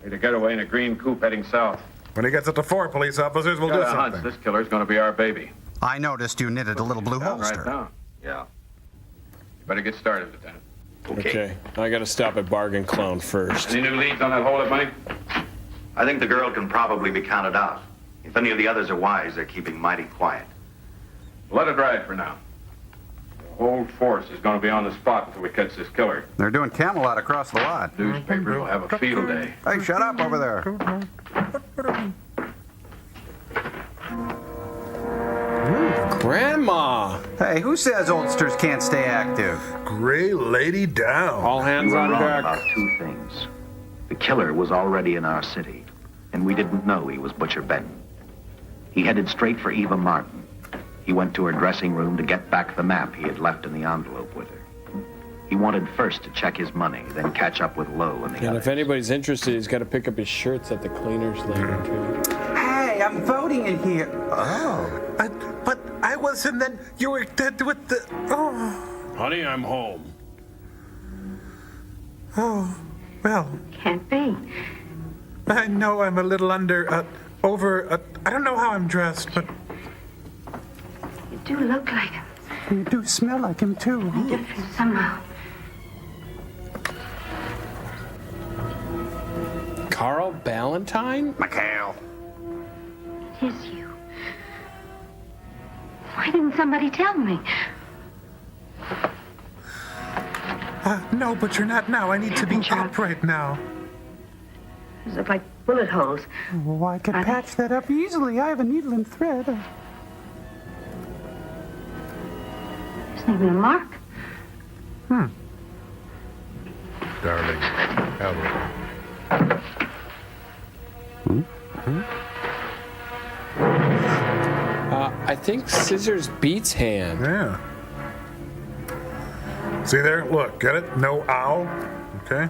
Made a getaway in a green coupe heading south. When he gets up to 4 police officers, we'll do Got a hunch something. this killer's going to be our baby. I noticed you knitted a little blue Right holster. now. Yeah. You better get started, Lieutenant. Okay, I gotta stop at Bargain Clown first. Any new leads on that hold-up money? I think the girl can probably be counted out. If any of the others are wise, they're keeping mighty quiet. Let it ride for now. The whole force is going to be on the spot until we catch this killer. They're doing Camelot across the lot. Newspapers will have a field day. Hey, shut up over there. Grandma! Hey, who says oldsters can't stay active? Gray lady down. All hands We were on wrong deck. about 2 things. The killer was already in our city, and we didn't know he was Butcher Benton. He headed straight for Eva Martin. He went to her dressing room to get back the map he had left in the envelope with her. He wanted first to check his money, then catch up with Lowe and the And others. if anybody's interested, he's got to pick up his shirts at the cleaners later, too. Hey, I'm voting in here. Oh. But I wasn't then. You were dead with the. Oh. Honey, I'm home. Oh. Well, Can't be. I know I'm a little under. I don't know how I'm dressed, but. You do look like him. You do smell like him, too. Different somehow. Carl Ballantyne? McHale. It is you. Why didn't somebody tell me? No, but you're not now. I need to be up right now. These look like bullet holes. Oh, I could patch that up easily. I have a needle and thread. Isn't even a mark. Darling. Hello. I think scissors beats hand. Yeah. See there? Look, get it? No owl. Okay.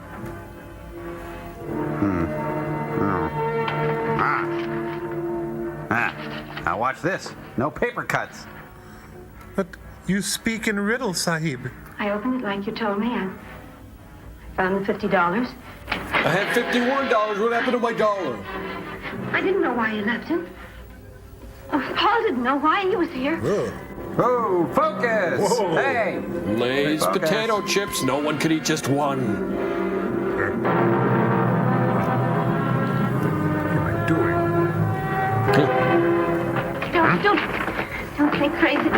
Now watch this. No paper cuts. But you speak in riddle, Sahib. I opened it like you told me. I found the $50. I had $51. What happened to my dollar? I didn't know why you left him. Oh, Paul didn't know why he was here. Oh, focus! Whoa. Hey! Lay's Focus. potato chips. No one could eat just one. What am I doing? Don't think crazy.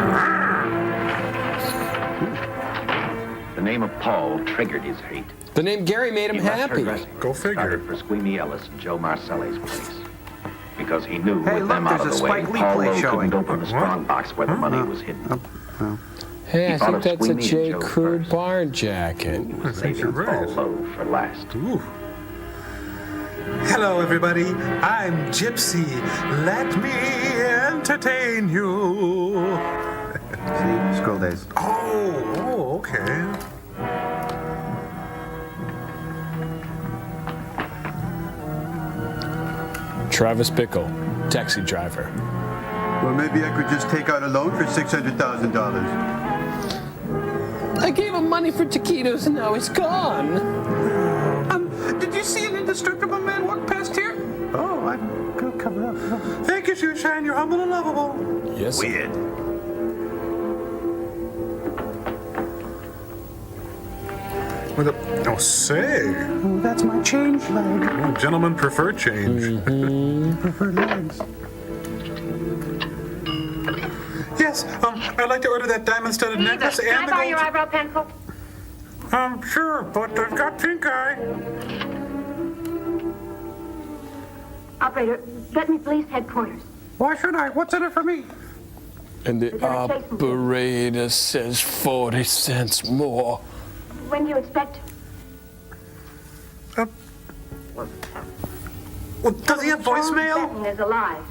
The name of Paul triggered his hate. The name Gary made him He left her happy. dressing Go room, figure. started for Squeamy Ellis and Joe Marcelli's place. Because he knew Hey, with look, them out there's of a the way, Spike Lee Paul play Lowe showing. couldn't open the strong box where the money was hidden. Hey, He I thought think of that's a Sweeney J. and Joe Crew first. bar jacket. He was I think saving you're right. Paul Lowe for last. Ooh. Hello, everybody. I'm Gypsy. Let me entertain you. See, school days. Oh, okay. Travis Bickle, taxi driver. Well, maybe I could just take out a loan for $600,000. I gave him money for taquitos and now he's gone. Did you see an indestructible man walk past here? Oh, I'm gonna cover up. Thank you, Shoeshine. You're humble and lovable. Yes. Weird. Oh, say. Oh, that's my change leg. Oh, gentlemen prefer change. Prefer legs. Yes, I'd like to order that diamond-studded necklace Can and I the borrow gold... your eyebrow pencil? Sure, but I've got pink eye. Operator, get me police headquarters. Why should I? What's in it for me? And the operator says 40 cents more. When do you expect? Does he have voicemail? Benton is alive,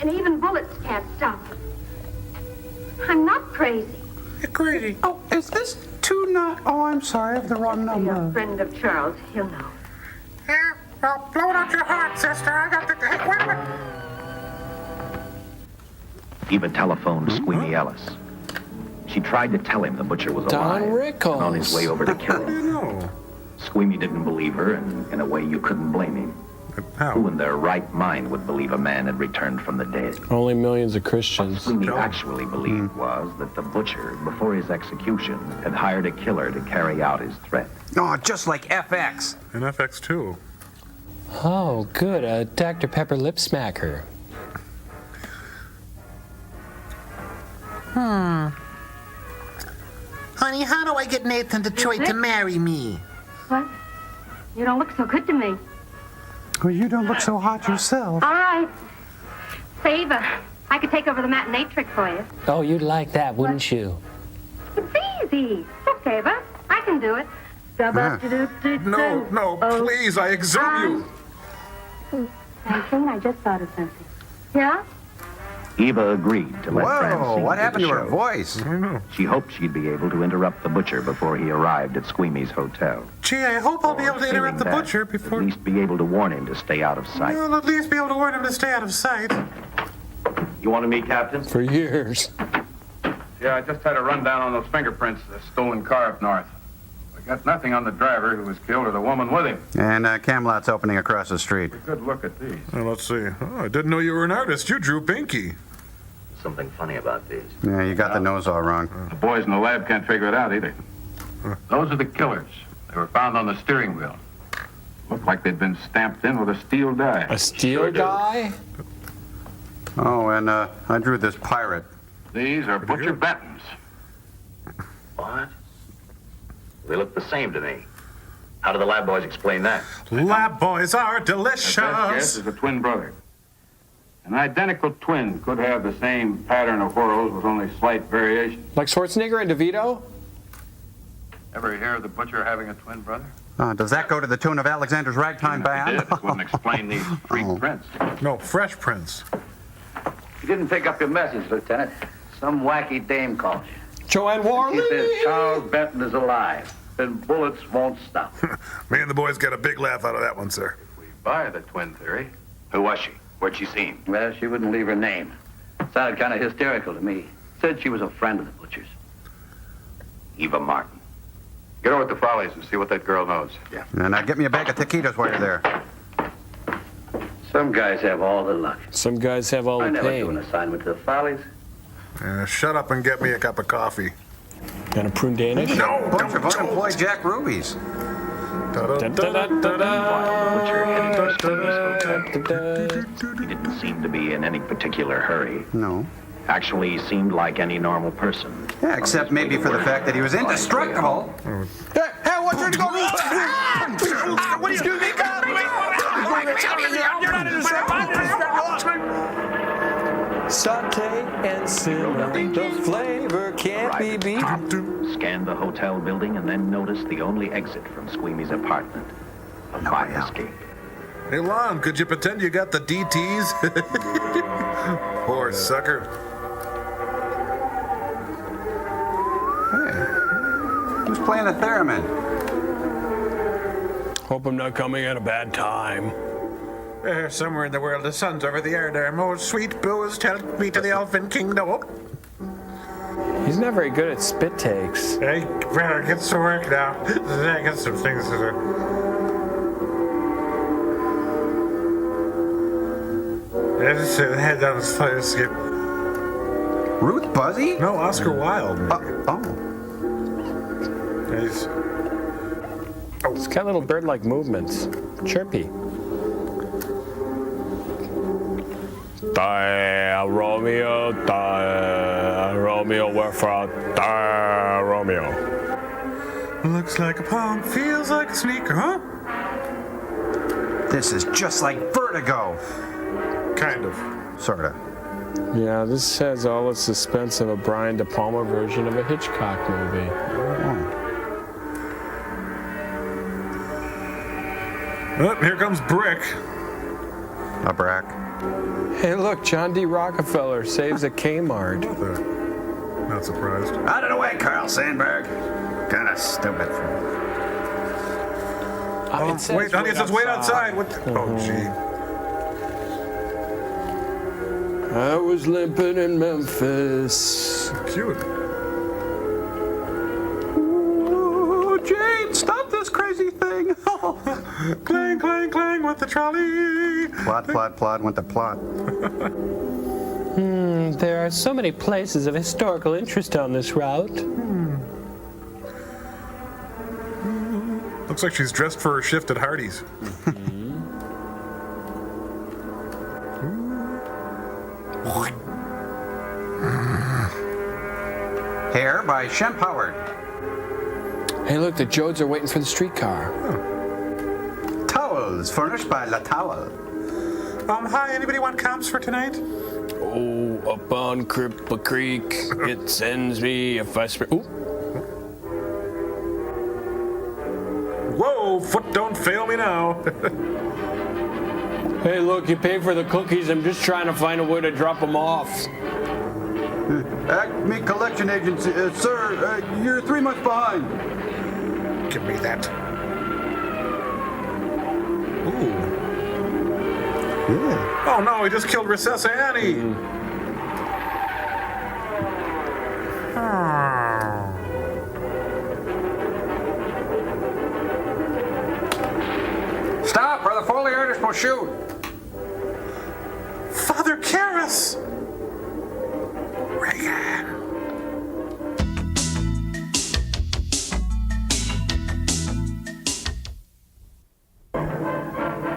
and even bullets can't stop him. I'm not crazy. You're crazy. Oh, is this 29? Oh, I'm sorry, I have the wrong number. You're a friend of Charles. He'll know. Yeah, well, blow it out your heart, sister. I got the... Hey, wait a minute. Eva telephoned Squeamy Ellis. She tried to tell him the butcher was alive and on his way over to kill him. Squeamy didn't believe her, and in a way you couldn't blame him. Who in their right mind would believe a man had returned from the dead? Only millions of Christians. What Squeamy actually believed was that the butcher, before his execution, had hired a killer to carry out his threat. Oh, just like FX. And FX too. Oh, good. A Dr. Pepper lip smacker. Honey, how do I get Nathan Detroit to marry me? What? You don't look so good to me. Well, you don't look so hot yourself. All right. Say, Eva, I could take over the matinee trick for you. Oh, you'd like that, wouldn't you? It's easy. Look, Eva, I can do it. No, please, I exhort you. Francine, I just thought of something. Yeah? Eva agreed to let Francine what do happened the to her show. voice? I don't know. She hoped she'd be able to interrupt the butcher before he arrived at Squeamy's hotel. Gee, I hope I'll be able to interrupt the Failing that, butcher before... At least be able to warn him to stay out of sight. I'll at least be able to warn him to stay out of sight. You want to meet Captain? For years. Yeah, I just had a rundown on those fingerprints of the stolen car up north. We got nothing on the driver who was killed or the woman with him. And Camelot's opening across the street. A good look at these. Well, let's see. Oh, I didn't know you were an artist. You drew Pinky. Something funny about these. Yeah, you got the nose all wrong. The boys in the lab can't figure it out either. Those are the killers. They were found on the steering wheel. Looked like they'd been stamped in with a steel die. A steel die? Oh, and I drew this pirate. These are Butcher Benton's. What? They look the same to me. How do the lab boys explain that? Lab boys are The best guess delicious. is a twin brother. An identical twin could have the same pattern of whorls with only slight variation. Like Schwarzenegger and DeVito? Ever hear of the butcher having a twin brother? Does that go to the tune of Alexander's Ragtime Band? It wouldn't explain these freak prints. No, fresh prints. You didn't pick up your message, Lieutenant. Some wacky dame called you. Joanne Warley? She says Charles Benton is alive, and bullets won't stop. Me and the boys got a big laugh out of that one, sir. We buy the twin theory. Who was she? Where'd she see him? Well, she wouldn't leave her name. Sounded kind of hysterical to me. Said she was a friend of the butcher's. Eva Martin. Get over to Follies and see what that girl knows. Yeah. And get me a bag of taquitos while you're there. Some guys have all the luck. Some guys have all I the never do an pain. assignment to the Follies. Shut up and get me a cup of coffee. And a prune Danish? No, Bunch of unemployed Jack Rubies. Butcher headed to Squeamy's hotel. He didn't seem to be in any particular hurry. No. Actually, he seemed like any normal person. Yeah, except maybe for the fact that he was indestructible. Hey, what's your go? What do you do? You're not indestructible. Saute and simmer. The flavor can't be beat. Scanned the hotel building and then noticed the only exit from Squeamy's apartment. A fire escape. Hey, Lon, could you pretend you got the DTs? Poor sucker. Hey, who's playing the theremin? Hope I'm not coming at a bad time. Somewhere in the world, the sun's over the air there. More sweet booze, tell me to the elfin kingdom. He's not very good at spit takes. Hey, better get to work now. I got some things to do. Let's head down this place. Ruth Buzzy? No, Oscar Wilde. It's got little bird-like movements. Chirpy. Die, Romeo, wherefore, die, Romeo. Looks like a palm, feels like a sneaker, huh? This is just like Vertigo. Kind of. Sorta. Yeah, this has all the suspense of a Brian De Palma version of a Hitchcock movie. Oh, here comes Brick. A Brack. Hey, look, John D. Rockefeller saves a Kmart. Not surprised. Out of the way, Carl Sandburg. Kinda stupid. Wait, honey, it says wait outside. What the? Oh, gee. I was limping in Memphis. Cute. Ooh, Jane, stop this crazy thing. Clang, clang, clang with the trolley. Plot with the plot. There are so many places of historical interest on this route. Looks like she's dressed for her shift at Hardee's. Hair by Shemp Howard. Hey, look, the Jodes are waiting for the streetcar. Towels furnished by La Towel. Hi, anybody want comps for tonight? Oh, up on Cripple Creek, it sends me if I Ooh. Whoa, foot don't fail me now. Hey, look, you pay for the cookies. I'm just trying to find a way to drop them off. Acme Collection Agency. Sir, you're 3 months behind. Give me that. Ooh. Yeah. Oh no, he just killed Recess Annie. Stop, or the Foley artist will shoot. Father Karras! Reagan!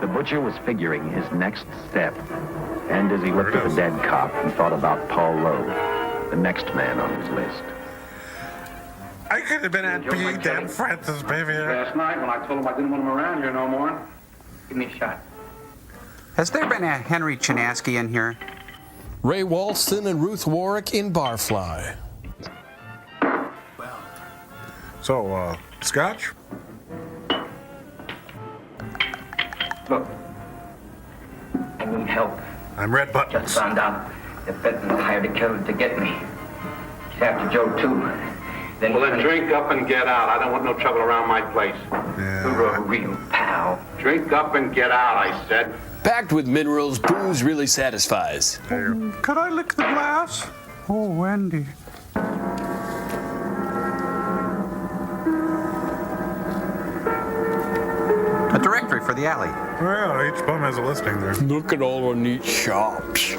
The butcher was figuring his next step. And as he looked at the dead cop, he thought about Paul Lowe, the next man on his list. I could have been at B. Dan Francis, baby. Last night when I told him I didn't want him around here no more. Give me a shot. Has there been a Henry Chinaski in here? Ray Walston and Ruth Warwick in Barfly. So, scotch? Look, I need help. I'm Red Buttons. Just found out that Benton hired a killer to get me. He's after Joe, too. Then Well, then drink up and get out. I don't want no trouble around my place. You're a real pal. Drink up and get out, I said. Packed with minerals, booze really satisfies. Could I lick the glass? Oh, Wendy. A directory for the alley. Well, each bum has a listing there. Look at all the neat shops.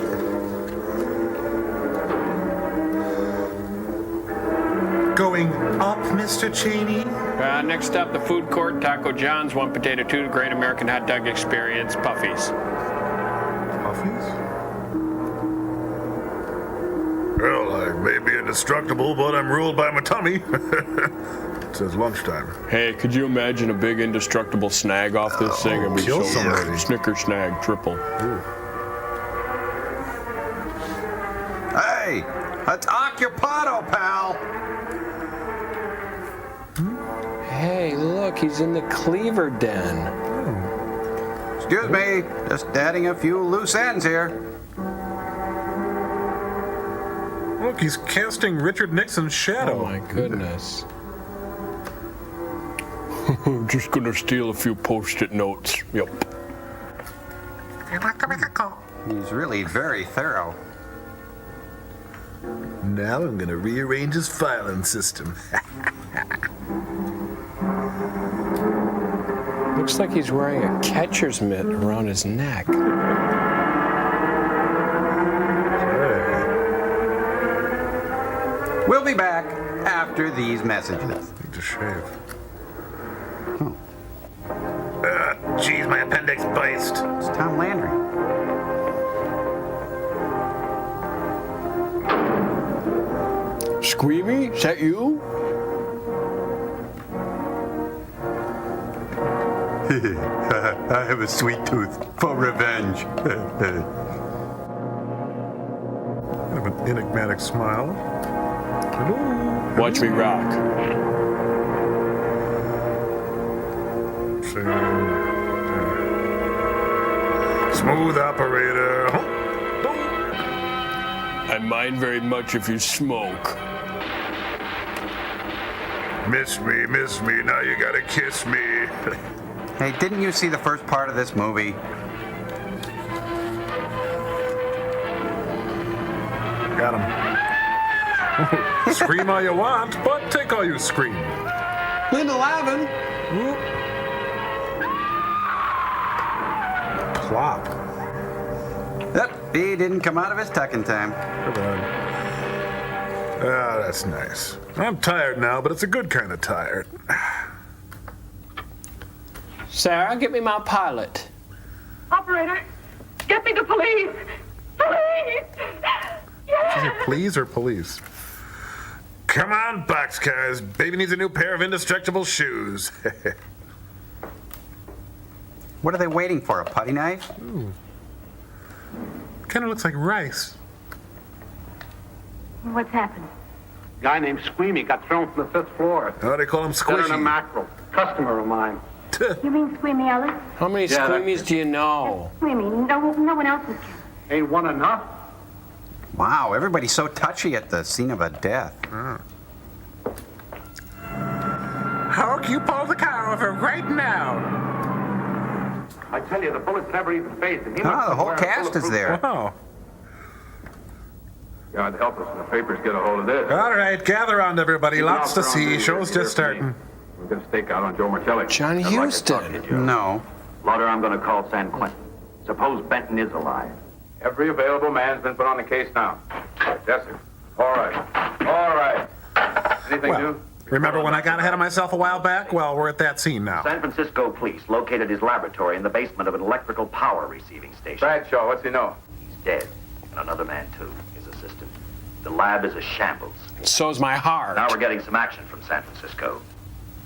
Going up, Mr. Cheney? Next up, the food court, Taco John's, 1 potato, 2, Great American Hot Dog Experience, Puffies. Puffies? Well, I may be indestructible, but I'm ruled by my tummy. It says lunchtime. Hey, could you imagine a big indestructible snag off this thing? It'd be kill so somebody. good. Snicker snag, triple. Hey, that's Occupado, pal. Hey, look, he's in the cleaver den. Excuse me, just adding a few loose ends here. Look, he's casting Richard Nixon's shadow. Oh my goodness. I'm just gonna steal a few post-it notes. Yep. He's really very thorough. Now I'm gonna rearrange his filing system. Looks like he's wearing a catcher's mitt around his neck. We'll be back after these messages. Need to shave. Geez, my appendix bites. It's Tom Landry. Squeamy, is that you? I have a sweet tooth for revenge. Kind of an enigmatic smile. Hello. Watch me rock. Smooth operator. I mind very much if you smoke. Miss me, now you gotta kiss me. Hey, didn't you see the first part of this movie? Got him. Scream all you want, but take all you scream. Linda Lavin. Plop. Yep, he didn't come out of his tuck in time. Come on. Ah, that's nice. I'm tired now, but it's a good kind of tired. Sarah, get me my pilot. Operator, get me the police. Police! Is it please or police? Come on, boxcars. Baby needs a new pair of indestructible shoes. What are they waiting for, a putty knife? Kind of looks like rice. What's happened? Guy named Squeamy got thrown from the 5th floor. Oh, they call him Better than a Squishy. mackerel. Customer of mine. You mean Squeamy Ellis? How many Yeah, Squeamies do you know? Squeamy, no one else was killed. Ain't one enough? Wow, everybody's so touchy at the scene of a death. Hulk, you pull the car over right now. I tell you, the bullets never even phased him. He Oh, must the have whole wearing cast is bulletproof there. Wow. God help us when the papers get a hold of this. All right, gather on, everybody. Lots to see. Show's just starting. We're going to stake out on Joe Martelli. Johnny I'd like to talk to Houston. you. No. Lauder, I'm going to call San Quentin. Suppose Benton is alive. Every available man's been put on the case now. Yes, sir. All right. All right. Anything Well, new? remember when I got ahead of myself a while back? Well, we're at that scene now. San Francisco police located his laboratory in the basement of an electrical power receiving station. Bradshaw, what's he know? He's dead. And another man, too, his assistant. The lab is a shambles. So's my heart. Now we're getting some action from San Francisco.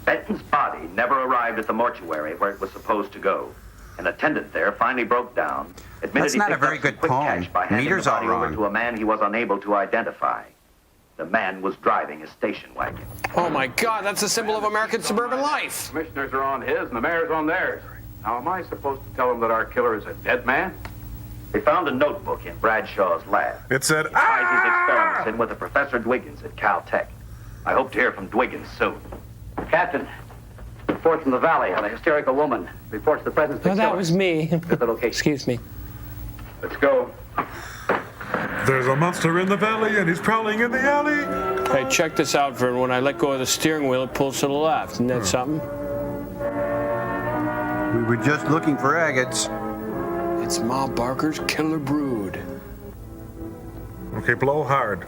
Benton's body never arrived at the mortuary where it was supposed to go. An attendant there finally broke down, admitted That's he not a picked very up some good quick poem. cash by handing Meter's the all body over wrong. to a man he was unable to identify. The man was driving a station wagon. Oh my God, that's a symbol of American suburban life. Commissioners are on his and the mayor's on theirs. Now, am I supposed to tell them that our killer is a dead man? They found a notebook in Bradshaw's lab. It said, He ties his experiments in with a Professor Dwiggins at Caltech. I hope to hear from Dwiggins soon. Captain, report from the valley on a hysterical woman. Reports the presence of Oh, that was me. the location. Excuse me. Let's go. There's a monster in the valley and he's prowling in the alley. Hey, check this out, Vern. When I let go of the steering wheel, it pulls to the left. Isn't that something? We were just looking for agates. It's Ma Barker's Killer Brood. Okay, blow hard.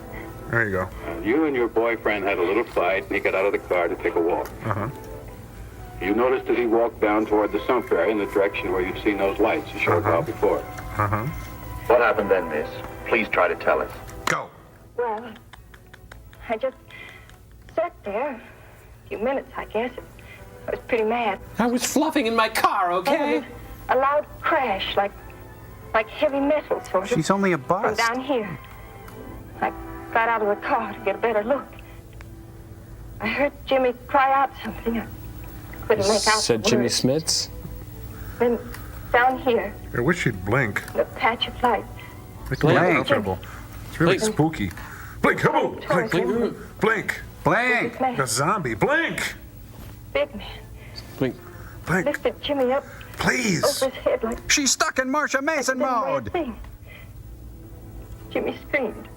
There you go. You and your boyfriend had a little fight, and he got out of the car to take a walk. Uh-huh. You noticed that he walked down toward the sump area in the direction where you'd seen those lights a short while before. Uh-huh. What happened then, miss? Please try to tell us. Go. Well, I just sat there. A few minutes, I guess. I was pretty mad. I was fluffing in my car, okay? And a loud crash, like heavy metal, sort of. She's only a From bus. down here. I got out of the car to get a better look. I heard Jimmy cry out something. I couldn't make out Said the Jimmy words. Smits. Then down here, I wish you'd blink. the patch of light. Make me Blink. uncomfortable. It's really Blink. spooky. Blink, come on. Blink, blink. Blink. The zombie. Blink. Big man. Blink. lifted Jimmy up Please. over his head like She's stuck in Marsha Mason mode. thing. Jimmy screamed.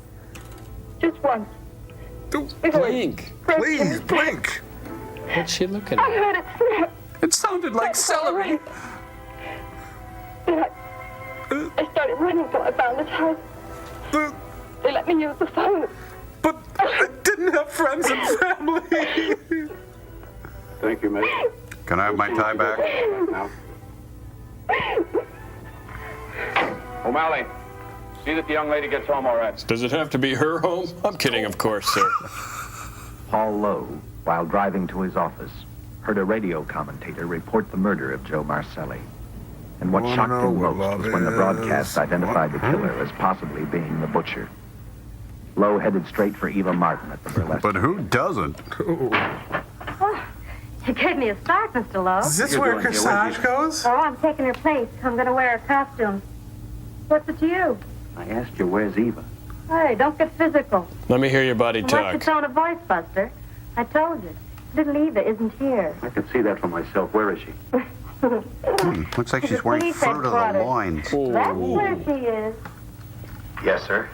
Just once. Blink. Please, blink. What's she looking I at? heard it snap. It sounded like celery. Then I started running till I found his house. They let me use the phone. But I didn't have friends and family. Thank you, mate. Can I have my tie back? Now. O'Malley, see that the young lady gets home all right. Does it have to be her home? I'm kidding, of course, sir. Paul Lowe, while driving to his office, heard a radio commentator report the murder of Joe Marcelli. And what shocked him most was when the broadcast identified the killer as possibly being the butcher. Lowe headed straight for Eva Martin at the burlesque. But who doesn't? Oh, you gave me a start, Mr. Lowe. Is this where Corsage goes? Oh, I'm taking her place. I'm going to wear her costume. What's it to you? I asked you, where's Eva? Hey, don't get physical. Let me hear your body What's your talk. tone of voice, Buster? I told you. Little Eva isn't here. I can see that for myself. Where is she? Looks like she's wearing Police fruit of the headquarters. loins. That's where she is. Yes, sir.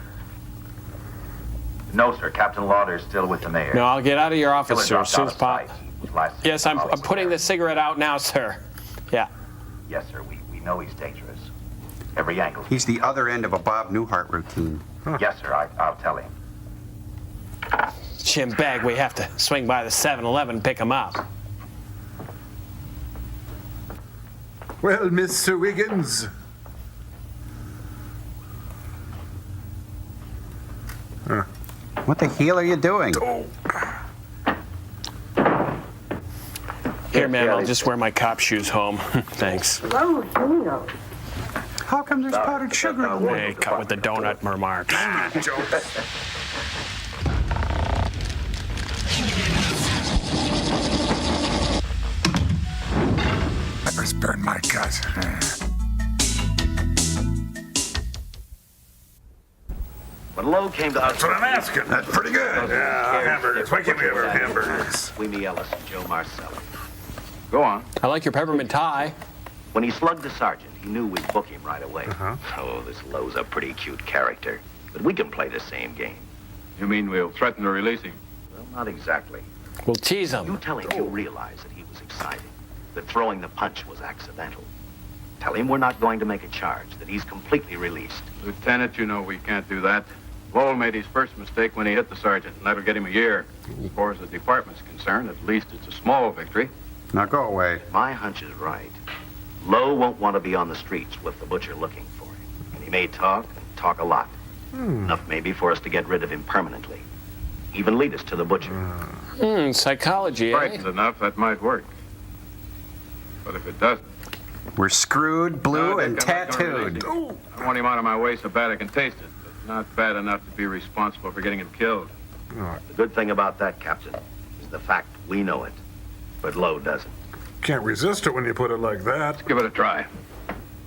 No, sir. Captain Lauder's still with the mayor. No, I'll get out of your office, sir, Killer as soon as dropped out of possible. sight. He was last seen Yes, I'm putting the cigarette out now, sir. Yeah. Yes, sir. We know he's dangerous. Every angle. He's the other end of a Bob Newhart routine. Yes, sir. I'll tell him. Jim Bag, we have to swing by the 7-Eleven and pick him up. Well, Mr. Wiggins. What the hell are you doing? Here, man, I'll just wear my cop shoes home. Thanks. Oh, Gino. How come there's powdered sugar in the water? Hey, cut with the donut remarks. I must burn my gut. When Lowe came to us... That's what I'm asking. That's pretty good. Yeah, hamburgers. Why can't we have our hamburgers? Sweeney Ellis and Joe Marcelli. Go on. I like your peppermint tie. When he slugged the sergeant, he knew we'd book him right away. Oh, this Lowe's a pretty cute character. But we can play the same game. You mean we'll threaten to release him? Well, not exactly. We'll tease him. You tell him you realize that he was excited, that throwing the punch was accidental. Tell him we're not going to make a charge, that he's completely released. Lieutenant, you know we can't do that. Lowell made his first mistake when he hit the sergeant, and that'll get him a year. As far as the department's concerned, at least it's a small victory. Now go away. My hunch is right. Lowe won't want to be on the streets with the butcher looking for him. And he may talk, and talk a lot. Enough maybe for us to get rid of him permanently. Even lead us to the butcher. Psychology, eh? Frightened enough, that might work. But if it doesn't... We're screwed, blue, and tattooed. I want him out of my way so bad I can taste it, but not bad enough to be responsible for getting him killed. The good thing about that, Captain, is the fact we know it, but Lowe doesn't. Can't resist it when you put it like that. Let's give it a try.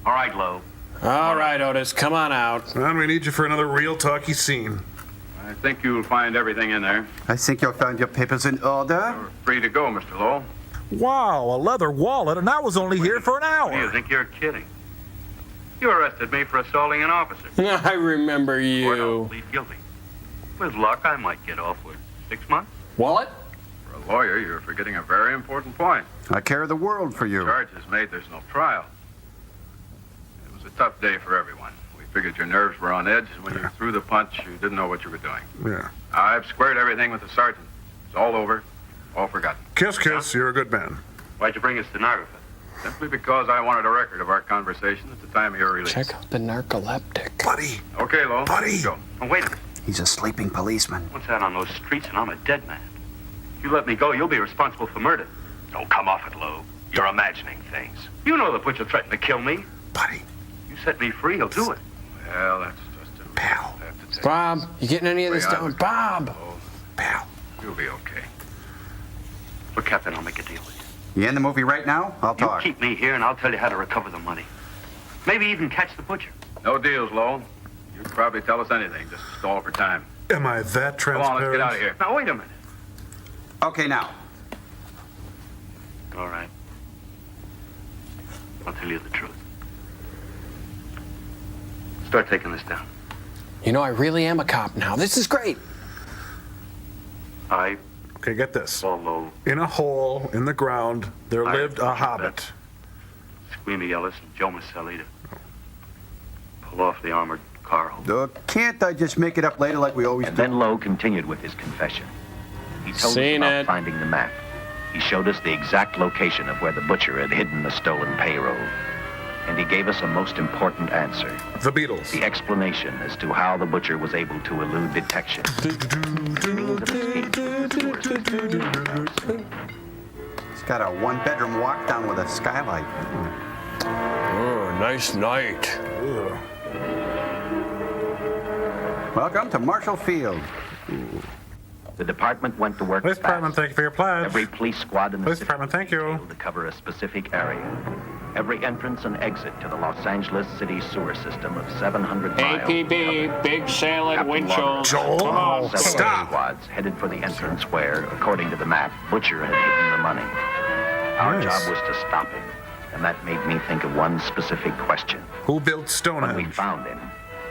All right, Lowe. All right, Otis, come on out. And we need you for another real talky scene. I think you'll find everything in there. I think you'll find your papers in order. You're free to go, Mr. Lowell. Wow, a leather wallet, and I was only here for an You hour. think you're kidding? You arrested me for assaulting an officer. I remember Or no, you. plead guilty. With luck, I might get off with 6 months. Wallet? For a lawyer, you're forgetting a very important point. I care the world for you. Charge is made, there's no trial. It was a tough day for everyone. We figured your nerves were on edge, and when you threw the punch, you didn't know what you were doing. Yeah. I've squared everything with the sergeant. It's all over, all forgotten. Kiss, kiss. You're a good man. Why'd you bring a stenographer? Simply because I wanted a record of our conversation at the time of your release. Check out the narcoleptic. Buddy. Okay, Lowell. Buddy. Let's go. Oh, wait a minute. He's a sleeping policeman. What's that on those streets and I'm a dead man? If you let me go, you'll be responsible for murder. Don't come off it, Lowe. You're imagining things. You know the butcher threatened to kill me. Buddy. You set me free, he'll do it. Well, that's just a... Pal. Bob, you getting any of this down? Bob! Pal. You'll be okay. Look, Captain, I'll make a deal with you. You in the movie right now? I'll You talk. keep me here and I'll tell you how to recover the money. Maybe even catch the butcher. No deals, Lowell. You'd probably tell us anything just to stall for time. Am I that Come on, let's transparent? get out of here. Now, wait a minute. Okay, now. All right. I'll tell you the truth. Start taking this down. You know, I really am a cop now. This is great. Okay, get this. Follow In a hole in the ground, there lived a hobbit. Squeamy Ellis and Joe Maselli to pull off the armored car hole. Can't I just make it up later like we always do? Then Lowe continued with his confession. He told us about finding the map. He showed us the exact location of where the butcher had hidden the stolen payroll. And he gave us a most important answer. The Beatles. The explanation as to how the butcher was able to elude detection. It's got a one-bedroom walk down with a skylight. Oh, nice night. Welcome to Marshall Field. The department went to work Police Department, thank you for your pledge. Every police squad in the Police city Department, thank you. was able to cover a specific area. Every entrance and exit to the Los Angeles City sewer system of 700 miles. APB, big sail at Winchell. Joel, stop. Squads headed for the entrance where, according to the map, Butcher had hidden the money. Our job was to stop him, and that made me think of one specific question. Who built Stonehenge? When we found him,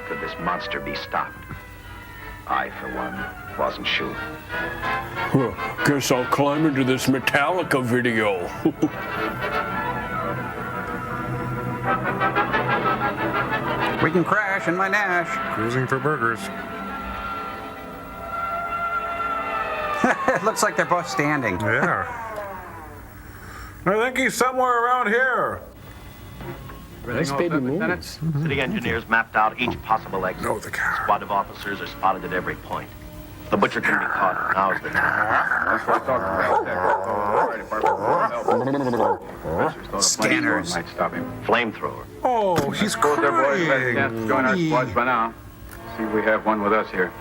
could this monster be stopped? I, for one, wasn't sure. Well, guess I'll climb into this Metallica video. We can crash in my Nash. Cruising for burgers. It looks like they're both standing. Yeah. I think he's somewhere around here. Nice baby moves. City engineers mapped out each possible exit. A squad of officers are spotted at every point. The butcher can be caught. Now's the time. Scanners. Might stop him. Flamethrower. Oh, he's Both their boys better chance to join our crying. squads by now. See if we have one with us here.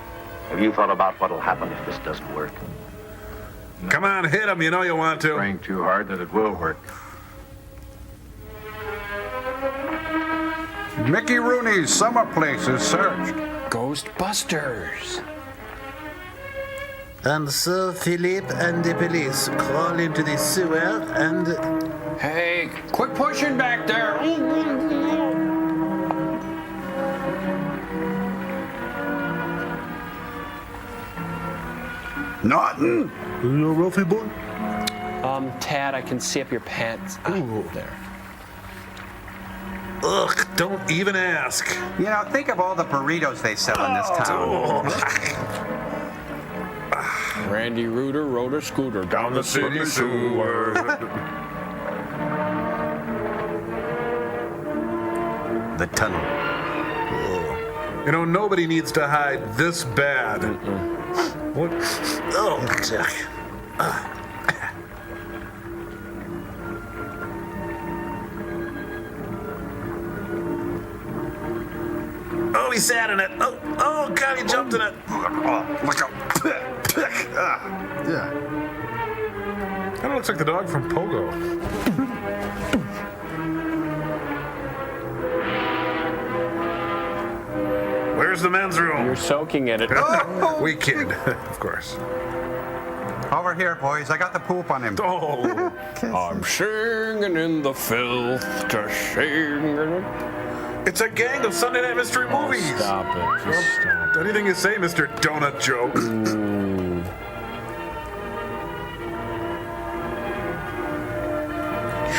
Have you thought about what'll happen if this doesn't work? Come on, hit him. You know you want to. Praying too hard that it will work. Mickey Rooney's summer place is searched. Ghostbusters. And so Philippe and the police crawl into the sewer and... Hey, quit pushing back there. Naughton. You Ralphie boy? Tad, I can see up your pants. Ooh. There. Ugh, don't even ask. You know, think of all the burritos they sell in this town. Randy Reuter rode a scooter Down the city sewer. The tunnel. You know, nobody needs to hide this bad. What? Oh, Jack. Oh, he sat in it. Oh, God, he jumped in it. Look out. Yeah. Kind of looks like the dog from Pogo. Where's the men's room? You're soaking in it. Oh, we kid, of course. Over here, boys. I got the poop on him. Oh. I'm singing in the filth to sing. It's a gang of Sunday Night Mystery movies. Stop it. Just stop. Anything you say, Mr. Donut Joke.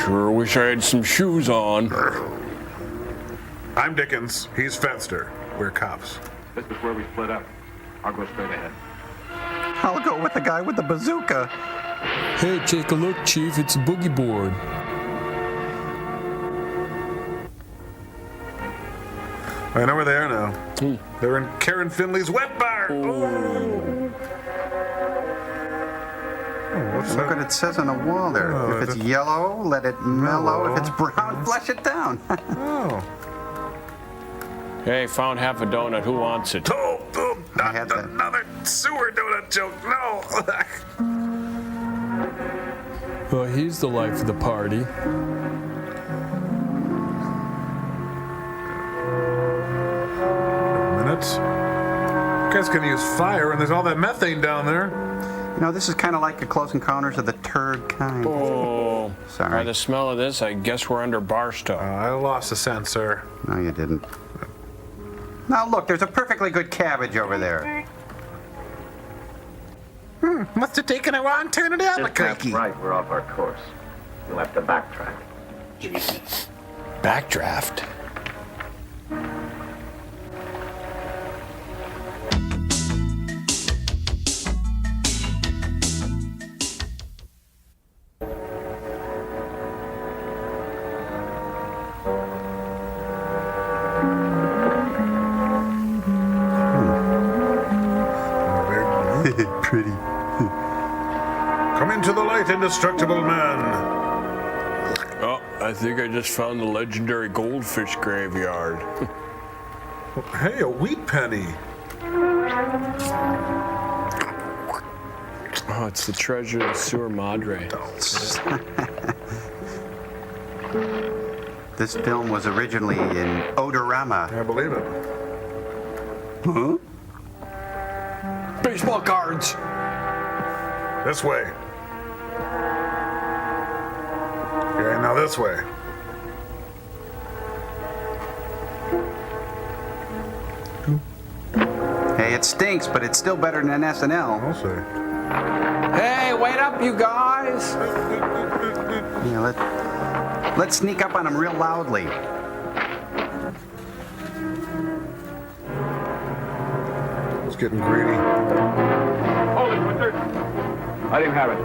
Sure wish I had some shoes on. I'm Dickens. He's Fenster. We're cops. This is where we split up. I'll go straight ahead. I'll go with the guy with the bazooka. Hey, take a look, Chief. It's a boogie board. I know where they are now. They're in Karen Finley's wet bar. Oh, what's Look what it says on the wall there. Oh, if it's yellow, let it mellow. If it's brown, flush it down. Oh. Hey, found half a donut. Who wants it? Oh, not another sewer donut joke. No. Well, he's the life of the party. Minutes. You guys can use fire, and there's all that methane down there. You know, this is kind of like a Close Encounters of the Third Kind. Oh, sorry. By the smell of this, I guess we're under Barstow. I lost the scent, sir. No, you didn't. Now look, there's a perfectly good cabbage over there. Must have taken a wrong turn at Albuquerque. Right, we're off our course. We'll have to backtrack. Backdraft? Pretty. Come into the light, indestructible man. Oh, I think I just found the legendary goldfish graveyard. Hey, a wheat penny. Oh, it's the treasure of the Sewer Madre. This film was originally in Odorama. I believe it. Huh? Baseball cards! This way. Okay, now this way. Hey, it stinks, but it's still better than SNL. I'll say. Hey, wait up, you guys! Yeah, let's sneak up on them real loudly. It's getting greedy. Hold it, Winter. Let him have it.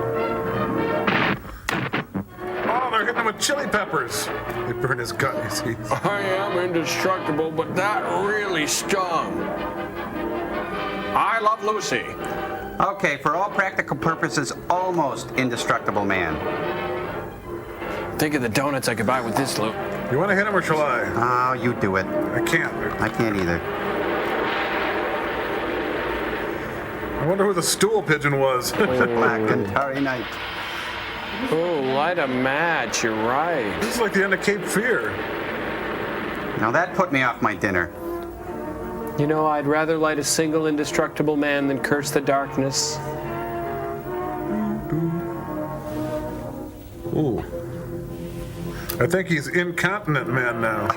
Oh, they're hitting him with chili peppers. They burn his gut, you see. I am indestructible, but that really stung. I love Lucy. Okay, for all practical purposes, almost indestructible man. Think of the donuts I could buy with this, Luke. You want to hit him or shall I? Oh, you do it. I can't. I can't either. I wonder who the stool pigeon was. Black and Tarry Night. Oh, light a match, you're right. This is like the end of Cape Fear. Now that put me off my dinner. You know, I'd rather light a single indestructible man than curse the darkness. Ooh. I think he's incontinent man now.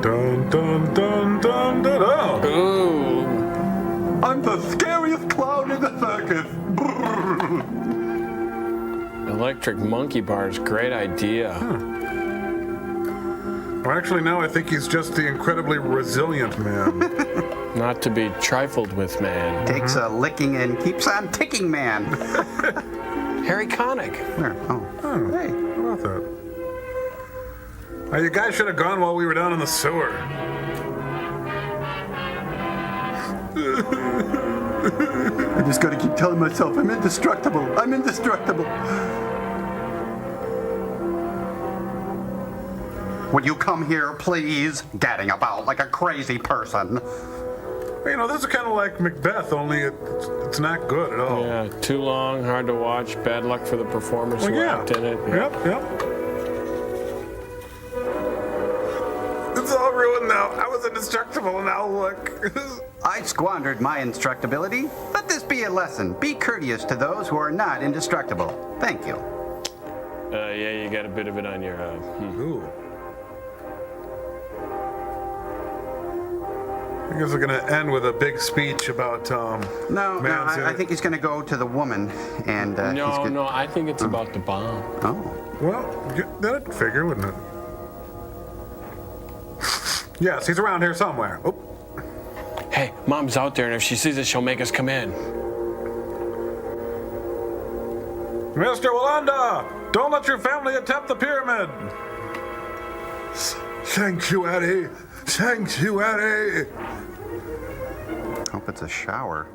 Dun dun dun dun dun dun. Ooh. I'm the scariest clown in the circus. Electric monkey bars, great idea. Well, actually, now I think he's just the incredibly resilient man. Not to be trifled with, man. Takes a licking and keeps on ticking, man. Harry Connick. Where? Oh. Hey, how about that? You guys should have gone while we were down in the sewer. I just gotta keep telling myself I'm indestructible. I'm indestructible. Would you come here, please? Gadding about like a crazy person. You know, this is kind of like Macbeth, only it's not good at all. Yeah, too long, hard to watch, bad luck for the performers who act in it. Yep. It's all ruined now. I was indestructible, and now look. I squandered my indestructibility. Let this be a lesson. Be courteous to those who are not indestructible. Thank you. Yeah, you got a bit of it on your... Ooh. I guess we're going to end with a big speech about, No, I think he's going to go to the woman, and, No, I think it's about the bomb. Oh. Well, that'd figure, wouldn't it? Yes, he's around here somewhere. Oh. Hey, Mom's out there, and if she sees us, she'll make us come in. Mr. Walanda, don't let your family attempt the pyramid. Sanctuary. Sanctuary. Hope it's a shower.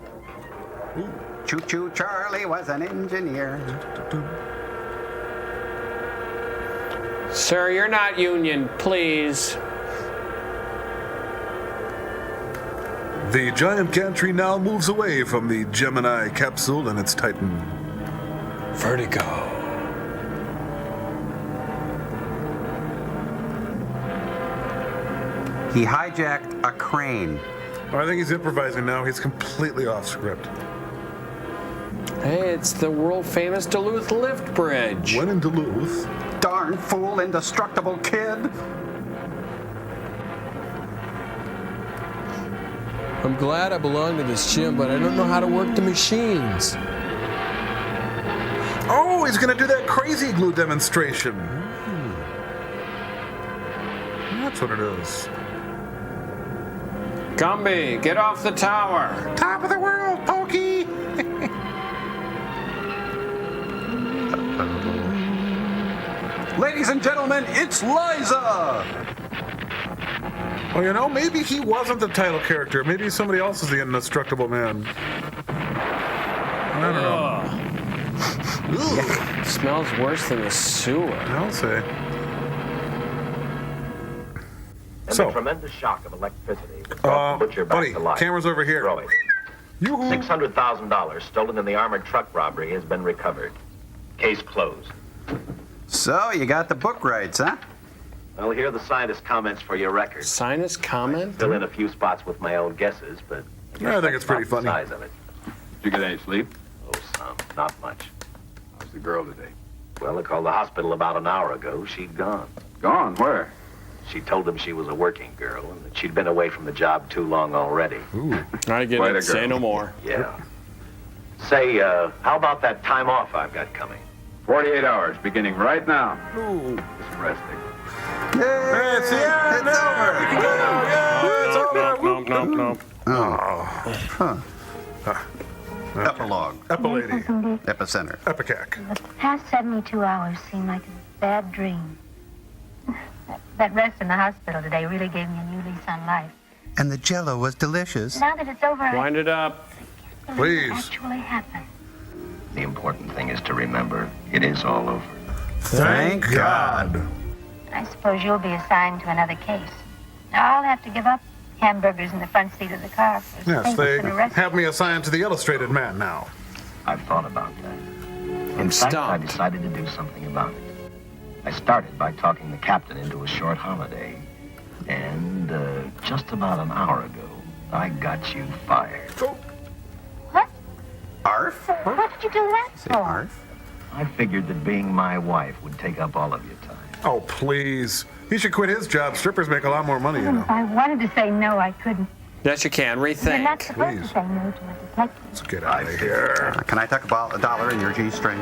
Choo Choo Charlie was an engineer. Sir, you're not union, please. The giant gantry now moves away from the Gemini capsule and its Titan. Vertigo. He hijacked a crane. Oh, I think he's improvising now. He's completely off script. Hey, it's the world-famous Duluth Lift Bridge. When in Duluth? Darn fool, indestructible kid. I'm glad I belong to this gym, but I don't know how to work the machines. Oh, he's going to do that crazy glue demonstration. That's what it is. Gumby, get off the tower. Top of the world, Pokey. Ladies and gentlemen, it's Liza! Well, you know, maybe he wasn't the title character. Maybe somebody else is the Indestructible Man. I don't know. Smells worse than the sewer. I'll say. And So, the tremendous shock of electricity brought the butcher back buddy, to life. camera's over here. $600,000 stolen in the armored truck robbery has been recovered. Case closed. So, you got the book rights, huh? Well, here are the scientist comments for your record. Sinus comment? Fill in a few spots with my own guesses, but Yeah, I think it's pretty about funny. the size of it. Did you get any sleep? Oh, some. Not much. How's the girl today? Well, I called the hospital about an hour ago. She'd gone. Gone? Where? She told them she was a working girl and that she'd been away from the job too long already. I get Way it. to Say go. no more. Yeah. Say, how about that time off I've got coming? 48 hours, beginning right now. Just resting. It's over. We can go now. Yeah, it's over. Nope. Epilogue. Epilady. Epicenter. Epicac. The past 72 hours seem like a bad dream. That rest in the hospital today really gave me a new lease on life. And the jello was delicious. Now that it's over, Wind it up. I believe it actually happened. The important thing is to remember, it is all over. Thank God. I suppose you'll be assigned to another case. Now I'll have to give up hamburgers in the front seat of the car for Yes, things they that's been arrested. have me assigned to the Illustrated Man now. I've thought about that. In fact, I decided to do something about it. I started by talking the captain into a short holiday. And just about an hour ago, I got you fired. What? Arf? What did you do that for? I figured that being my wife would take up all of your time. Oh, please. He should quit his job. Strippers make a lot more money, you know. If I wanted to say no, I couldn't. Yes, you can. You're not Rethink. supposed to say no to a detective. Let's get out of here. Can I tuck $1 in your G-string?